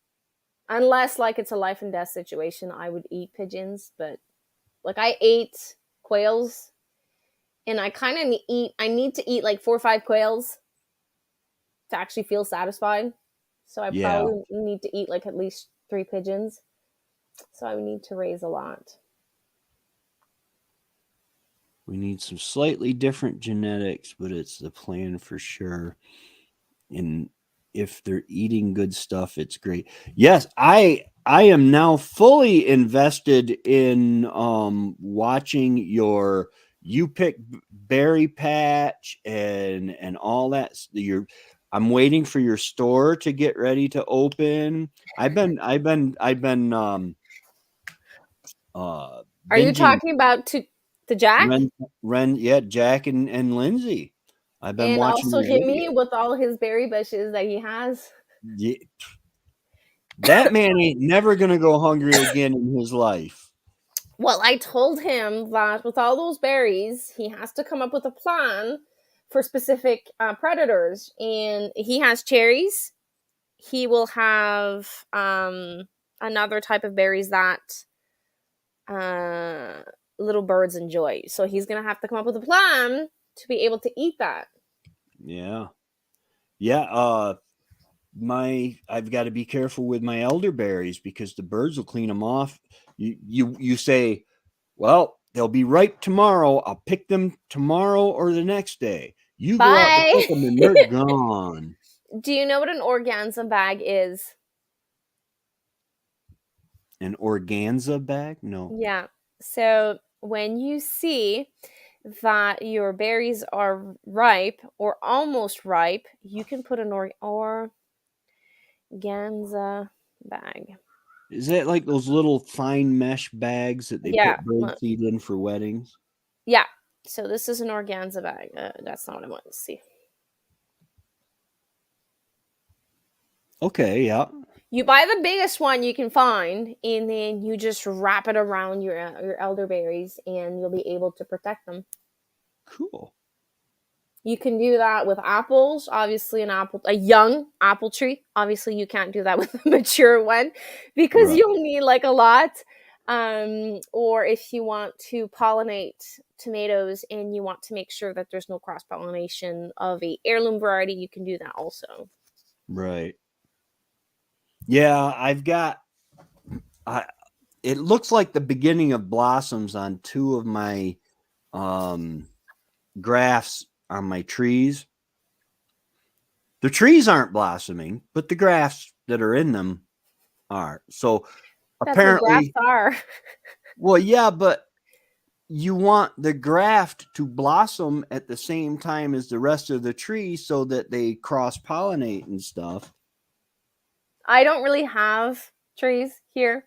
Unless like it's a life and death situation, I would eat pigeons. But like I ate quails, and I kind of eat. I need to eat like 4 or 5 quails to actually feel satisfied. So I Yeah, probably need to eat like at least 3 pigeons. So I would need to raise a lot. we need some slightly different genetics, but it's the plan for sure. And if they're eating good stuff, it's great. Yes, I am now fully invested in watching your you pick berry patch and all that. I'm waiting for your store to get ready to open. I've been Are you binging talking about to Jack? Yeah, Jack and Lindsay. I've been And watching also your Himmy video. with all his berry bushes that he has. Yeah, that man ain't never gonna go hungry again in his life. Well, I told him that with all those berries, he has to come up with a plan for specific predators. And he has cherries. He will have another type of berries that uh, little birds enjoy. So he's gonna have to come up with a plan to be able to eat that. Yeah. Yeah, I've got to be careful with my elderberries because the birds will clean them off. You say, well, they'll be ripe tomorrow. I'll pick them tomorrow or the next day. You go out to Bye. pick them and they're gone. Do you know what an organza bag is? An organza bag? No. Yeah. So when you see that your berries are ripe or almost ripe, you can put an organza bag. Is that like those little fine mesh bags that they Yeah. put bird seed in for weddings? Yeah. So this is an organza bag. That's not what I want to see. Okay, yeah. You buy the biggest one you can find, and then you just wrap it around your elderberries, and you'll be able to protect them. Cool. You can do that with apples. Obviously, a young apple tree. Obviously, you can't do that with a mature one because Right. you'll need like a lot. Or if you want to pollinate tomatoes and you want to make sure that there's no cross pollination of a heirloom variety, you can do that also. Right. Yeah, it looks like the beginning of blossoms on 2 of my grafts on my trees. The trees aren't blossoming, but the grafts that are in them are. So That's what grafts apparently, are. well, yeah, but you want the graft to blossom at the same time as the rest of the tree so that they cross pollinate and stuff. I don't really have trees here.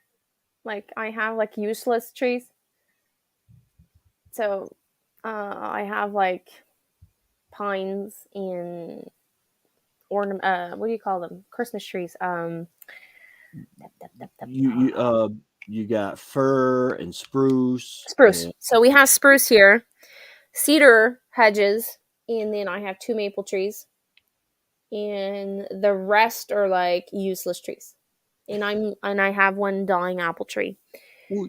Like I have like useless trees. So I have like pines and what do you call them? Christmas trees. You got fir and spruce Spruce. and So we have spruce here, cedar hedges, and then I have 2 maple trees, and the rest are like useless trees. And I have one dying apple tree. well,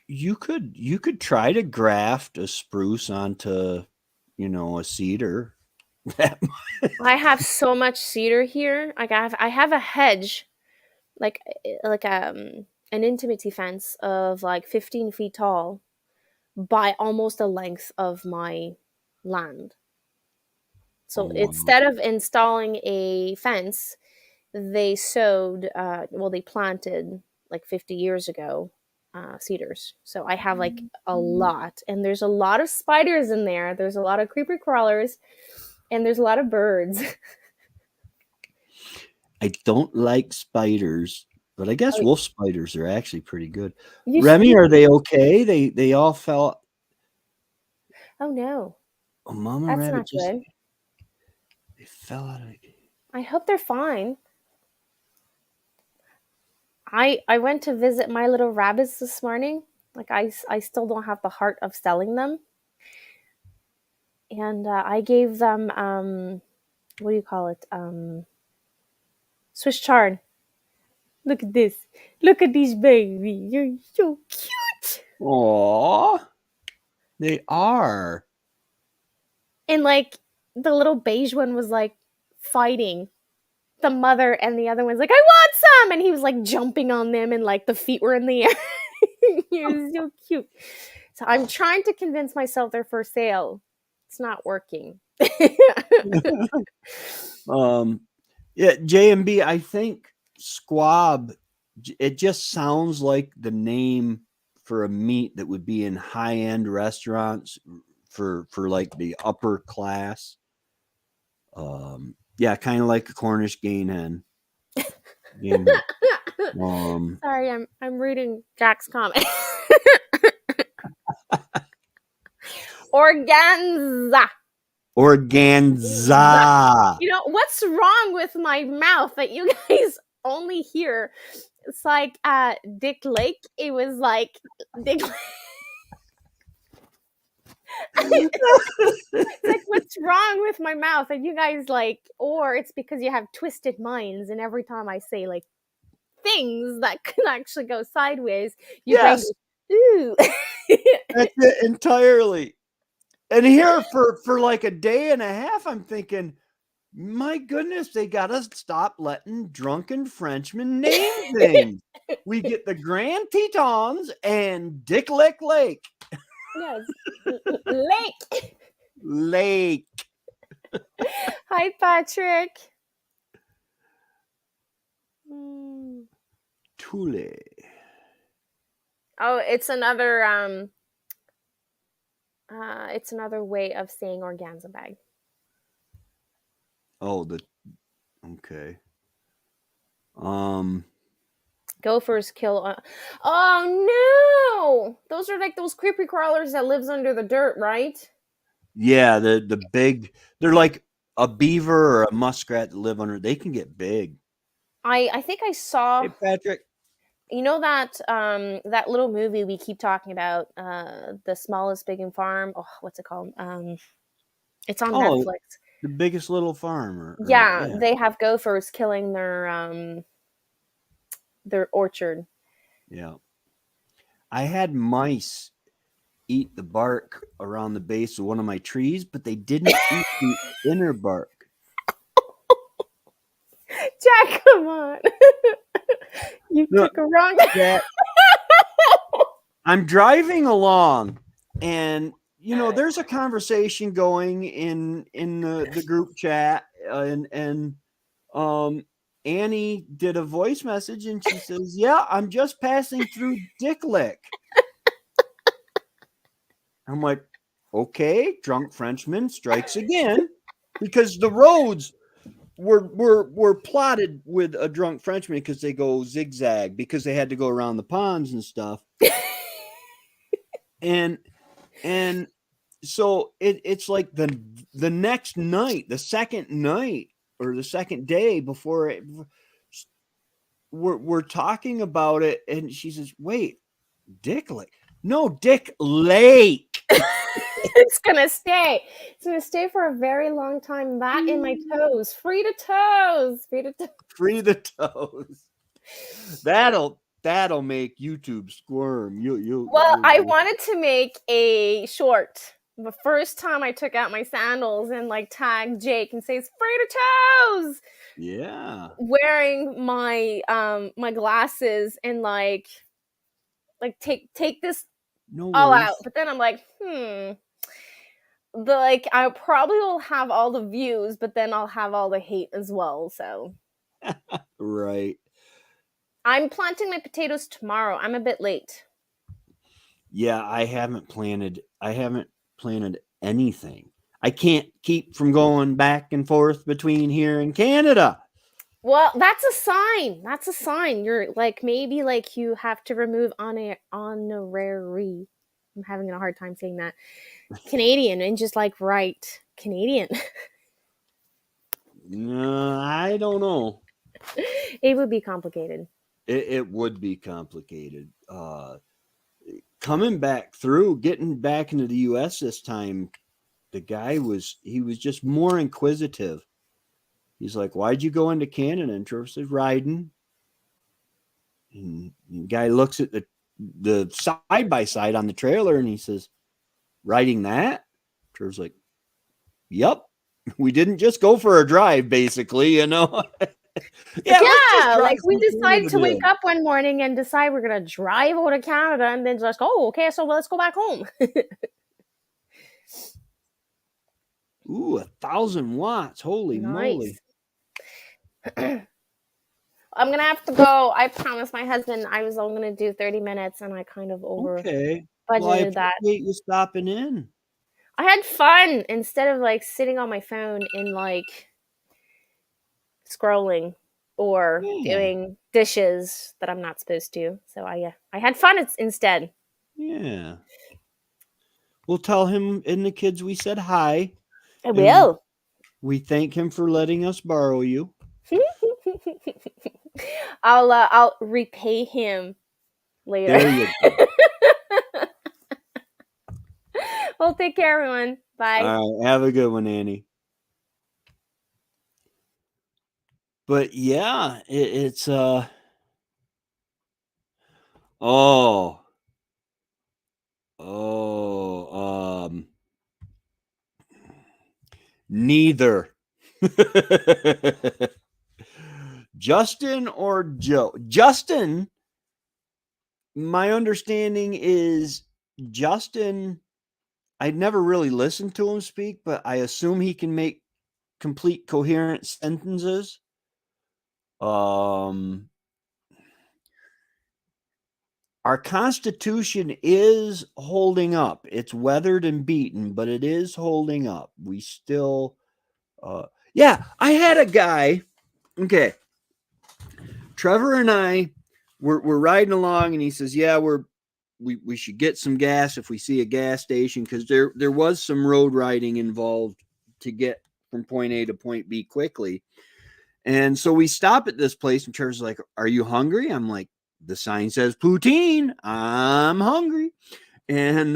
you could try to graft a spruce onto, a cedar. I have so much cedar here. Like I have a hedge, like an intimacy fence of like 15 feet tall by almost the length of my land. Oh So wow. instead of installing a fence, they sowed, they planted like 50 years ago cedars. So I have like a lot, and there's a lot of spiders in there. There's a lot of creeper crawlers, and there's a lot of birds. I don't like spiders, but I guess Oh, wolf spiders are actually pretty good. you should Remy, be. are they okay? They all fell. Oh no, Oh, Mama that's Rabbit not just good. It fell out of the cage. I hope they're fine. I went to visit my little rabbits this morning. Like I still don't have the heart of selling them. And I gave them what do you call it? Swiss chard. Look at this. Look at these babies. You're so cute. Aww. They are. And like the little beige one was like fighting the mother, and the other one's like, I want some, and he was like jumping on them, and like the feet were in the air. He was so cute. So I'm trying to convince myself they're for sale. It's not working. Yeah, J&B, I think squab, it just sounds like the name for a meat that would be in high-end restaurants for like the upper class. Yeah, kind of like a Cornish game hen. Sorry, I'm reading Jack's comment. Organza. Organza. You know, what's wrong with my mouth that you guys only hear? It's like Dick Lake. It was like Dick Lake. It's like, what's wrong with my mouth? And you guys like, or it's because you have twisted minds, and every time I say like things that can actually go sideways, you Yes. ooh. That's it entirely. And here for like a day and a half, I'm thinking, my goodness, they gotta stop letting drunken Frenchmen name things. We get the Grand Tetons and Dick Lick Lake. Yes. Lake. Lake. Hi, Patrick. Tule. Oh, it's another way of saying organza bag. Oh, okay. Gophers kill. Oh no! Those are like those creepy crawlers that lives under the dirt, right? Yeah, the big. They're like a beaver or a muskrat that live under. They can get big. I think I saw. Hey, Patrick. You know that that little movie we keep talking about, The Smallest Big Farm. Oh, what's it called? It's on Netflix. The Biggest Little Farm. Yeah, they have gophers killing their orchard. Yeah. I had mice eat the bark around the base of one of my trees, but they didn't eat the inner bark. Jack, come on. You took a wrong. I'm driving along, and you know, there's a conversation going in the group chat, and Annie did a voice message, and she says, "Yeah, I'm just passing through Dick Lick." I'm like, okay, drunk Frenchman strikes again, because the roads were plotted with a drunk Frenchman because they go zigzag because they had to go around the ponds and stuff. and so it's like the next night, the second night or the second day before we're talking about it, and she says, "Wait, Dick Lake? No, Dick Lake." It's gonna stay. It's gonna stay for a very long time. That in my toes. Free to toes. Free to toes. Free the toes. That'll make YouTube squirm. Well, I wanted to make a short. The first time I took out my sandals and like tagged Jake and says free to toes. Yeah. Wearing my my glasses and like take this all out. But then I'm like, I probably will have all the views, but then I'll have all the hate as well. So right. I'm planting my potatoes tomorrow. I'm a bit late. Yeah, I haven't planted anything. I can't keep from going back and forth between here and Canada. Well, that's a sign. That's a sign. You're like, maybe like you have to remove honorary. I'm having a hard time saying that. Canadian, and just like write Canadian. I don't know. It would be complicated. It would be complicated. Coming back through, getting back into the U.S. this time, the guy was just more inquisitive. He's like, "Why'd you go into Canada?" And Trevor says, "Riding." And the guy looks at the side by side on the trailer and he says, "Riding that?" Trevor's like, "Yep. We didn't just go for a drive, basically, you know." Yeah, let's just Yeah, drive like we through decide Canada to wake then. up one morning and decide we're gonna drive over to Canada, and then just oh, okay, so let's go back home. Ooh, 1,000 watts. Holy moly. Nice. I'm gonna have to go. I promised my husband I was only gonna do 30 minutes, and I kind of over Okay. Well, I budgeted that. appreciate you stopping in. I had fun instead of like sitting on my phone and like scrolling or Yeah. doing dishes that I'm not supposed to. So I had fun instead. Yeah. We'll tell him and the kids we said hi, I and will. we thank him for letting us borrow you. I'll repay him later. There you go. Well, take care, everyone. Bye. All right. Have a good one, Annie. But yeah, it's oh oh neither. Justin or Joe? Justin, my understanding is Justin, I'd never really listened to him speak, but I assume he can make complete coherent sentences. Um our Constitution is holding up. It's weathered and beaten, but it is holding up. We still yeah, I had a guy. Okay. Trevor and I we're riding along and he says, "Yeah, we should get some gas if we see a gas station," because there was some road riding involved to get from point A to point B quickly. And so we stop at this place and Trevor's like, "Are you hungry?" I'm like, "The sign says poutine. I'm hungry." And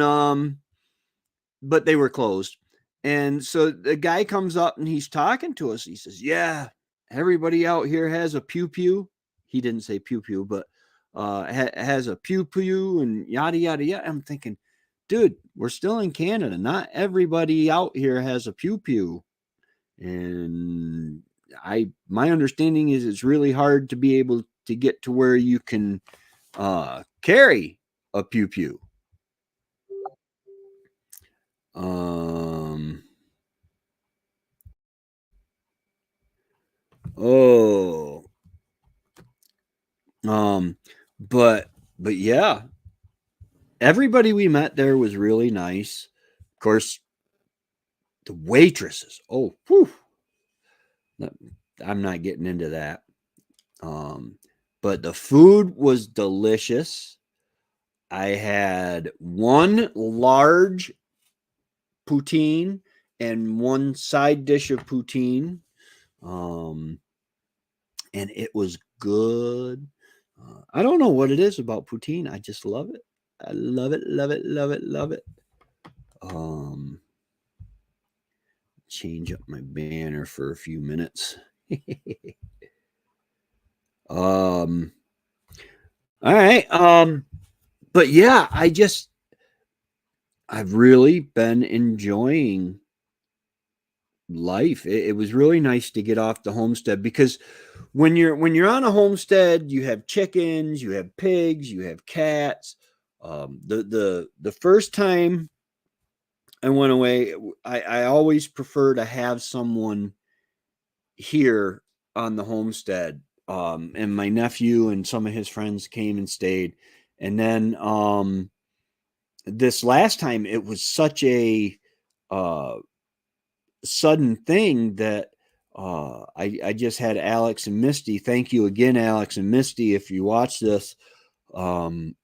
but they were closed. And so the guy comes up and he's talking to us. He says, "Yeah, everybody out here has a pew pew." He didn't say pew pew, but has a pew pew and yada yada yada. I'm thinking, dude, we're still in Canada. Not everybody out here has a pew pew. And my understanding is it's really hard to be able to get to where you can carry a pew pew. Um oh um but yeah, everybody we met there was really nice. Of course, the waitresses. Oh, whew, I'm not getting into that. But the food was delicious. I had one large poutine and one side dish of poutine. Um, and it was good. I don't know what it is about poutine. I just love it. I love it, love it, love it, love it. Um, change up my banner for a few minutes. um, all right. But yeah, I've really been enjoying life. It was really nice to get off the homestead because when you're on a homestead, you have chickens, you have pigs, you have cats. The first time I went away, I always prefer to have someone here on the homestead. And my nephew and some of his friends came and stayed. And then this last time, it was such a uh, sudden thing that I just had Alex and Misty. Thank you again, Alex and Misty, if you watch this, um,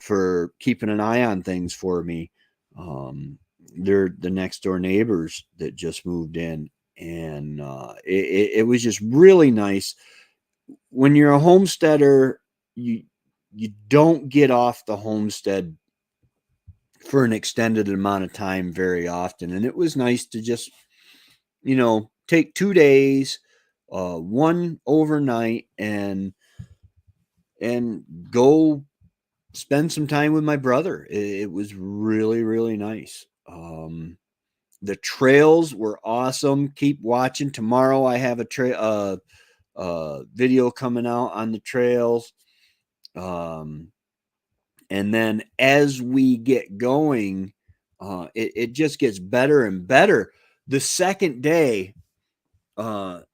for keeping an eye on things for me. They're the next door neighbors that just moved in, and it was just really nice. When you're a homesteader, you don't get off the homestead for an extended amount of time very often, and it was nice to just take 2 days, one overnight, and go spend some time with my brother. It was really, really nice. The trails were awesome. Keep watching. Tomorrow I have a video coming out on the trails. And then as we get going, it just gets better and better. The second day, what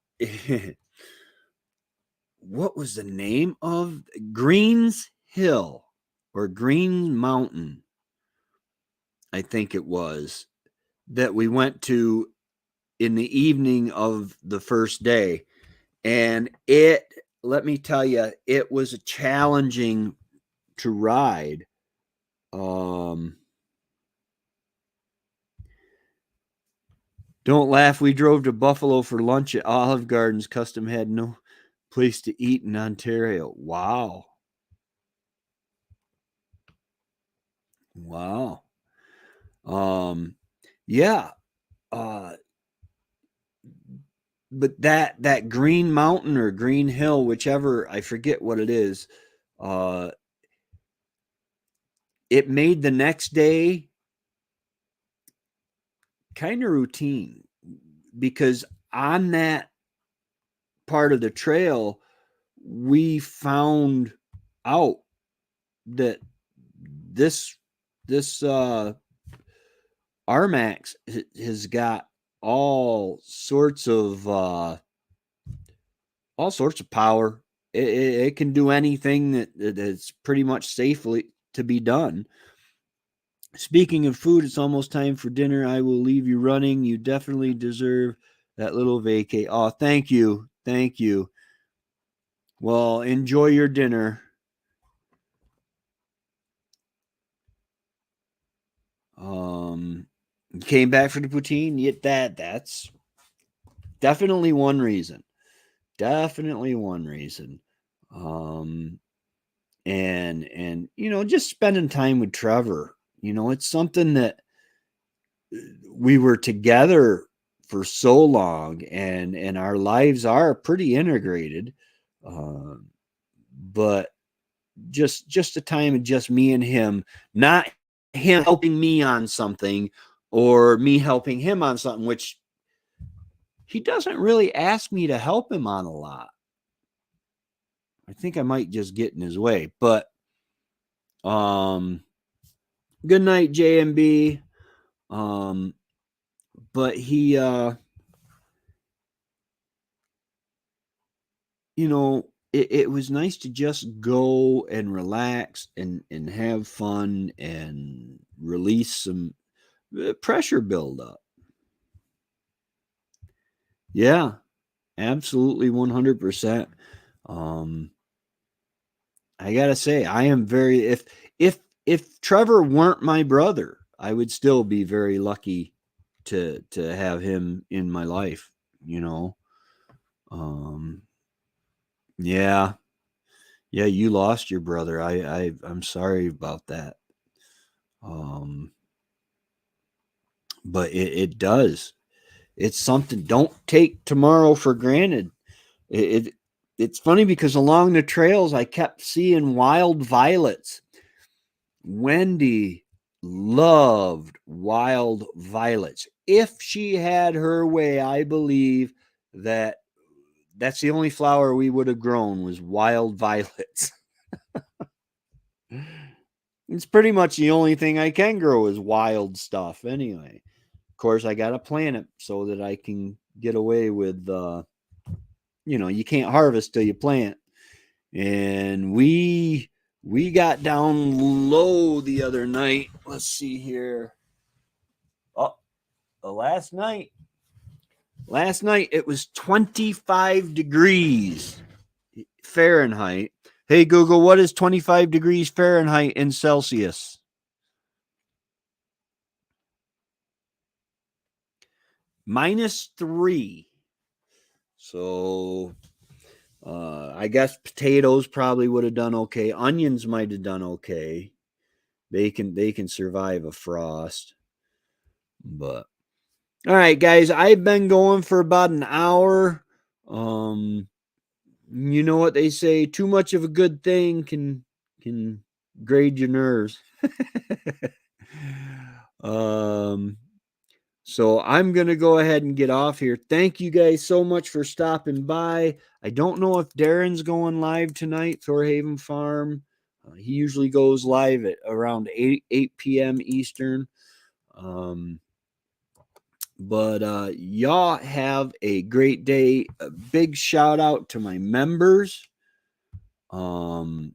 was the name of Greens Hill or Green Mountain? I think it was, that we went to in the evening of the first day. And let me tell you, it was challenging to ride. Don't laugh. We drove to Buffalo for lunch at Olive Gardens. Custom had no place to eat in Ontario. Wow. Yeah. But that Green Mountain or Green Hill, whichever, I forget what it is, it made the next day kind of routine, because on that part of the trail, we found out that this RMAX has got all sorts of power. It can do anything that's pretty much safely to be done. Speaking of food, it's almost time for dinner. I will leave you running. You definitely deserve that little vacay. Oh, thank you. Thank you. Well, enjoy your dinner. Came back for the poutine. Yet that's definitely one reason. Definitely one reason. And just spending time with Trevor. It's something that we were together for so long, and our lives are pretty integrated. But just a time of just me and him, not him helping me on something or me helping him on something, which he doesn't really ask me to help him on a lot. I think I might just get in his way. But good night, JMB. But he it was nice to just go and relax and have fun and release some pressure buildup. Yeah, absolutely 100%. I gotta say, I am very, if Trevor weren't my brother, I would still be very lucky to have him in my life. Yeah, you lost your brother. I'm sorry about that. But it does. It's something. Don't take tomorrow for granted. It's funny because along the trails I kept seeing wild violets. Wendy loved wild violets. If she had her way, I believe that's the only flower we would have grown was wild violets. It's pretty much the only thing I can grow is wild stuff anyway. Of course, I got to plant it so that I can get away with, you can't harvest till you plant. And we got down low the other night. Let's see here. Oh, last night it was 25 degrees Fahrenheit. Hey, Google, what is 25 degrees Fahrenheit in Celsius? -3. So I guess potatoes probably would have done okay. Onions might have done okay. They can survive a frost. But all right, guys, I've been going for about an hour. You know what they say, too much of a good thing can grade your nerves. So I'm going to go ahead and get off here. Thank you guys so much for stopping by. I don't know if Darren's going live tonight, Thorhaven Farm. He usually goes live at around 8 p.m. Eastern. But y'all have a great day. A big shout out to my members. You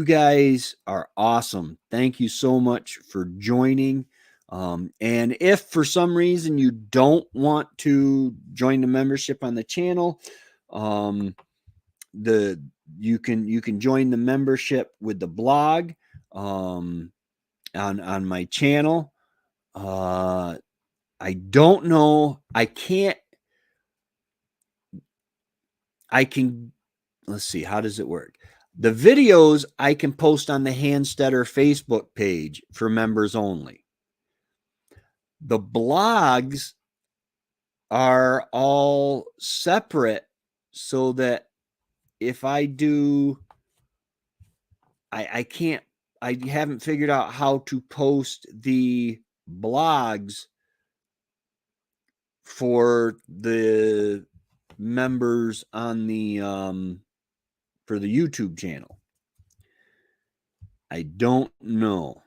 guys are awesome. Thank you so much for joining. And if for some reason you don't want to join the membership on the channel, you can join the membership with the blog on my channel. I don't know. I can. Let's see. How does it work? The videos I can post on the Handsteader Facebook page for members only. The blogs are all separate so that if I do, I haven't figured out how to post the blogs for the members on the for the YouTube channel. I don't know.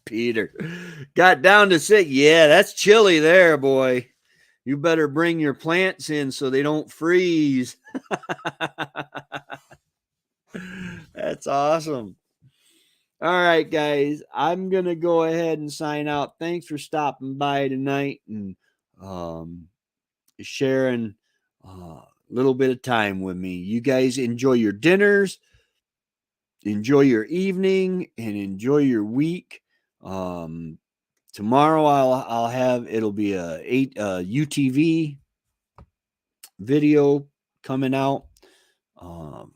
Peter got down to 6. Yeah, that's chilly there, boy. You better bring your plants in so they don't freeze. That's awesome. All right, guys, I'm going to go ahead and sign out. Thanks for stopping by tonight and sharing a little bit of time with me. You guys enjoy your dinners, enjoy your evening, and enjoy your week. Tomorrow I'll have, it'll be a UTV video coming out of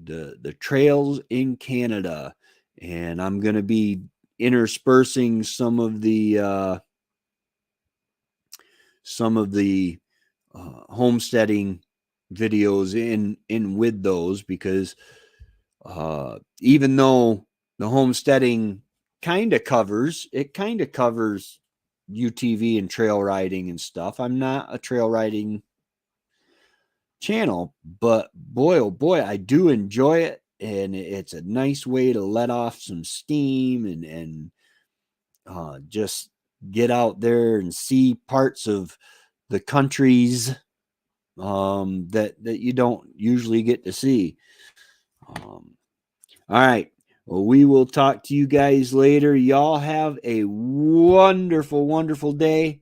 the trails in Canada, and I'm going to be interspersing some of the homesteading videos in with those, because even though the homesteading kind of covers UTV and trail riding and stuff, I'm not a trail riding channel, but boy, oh boy, I do enjoy it, and it's a nice way to let off some steam and just get out there and see parts of the countries that you don't usually get to see. All right. Well, we will talk to you guys later. Y'all have a wonderful, wonderful day.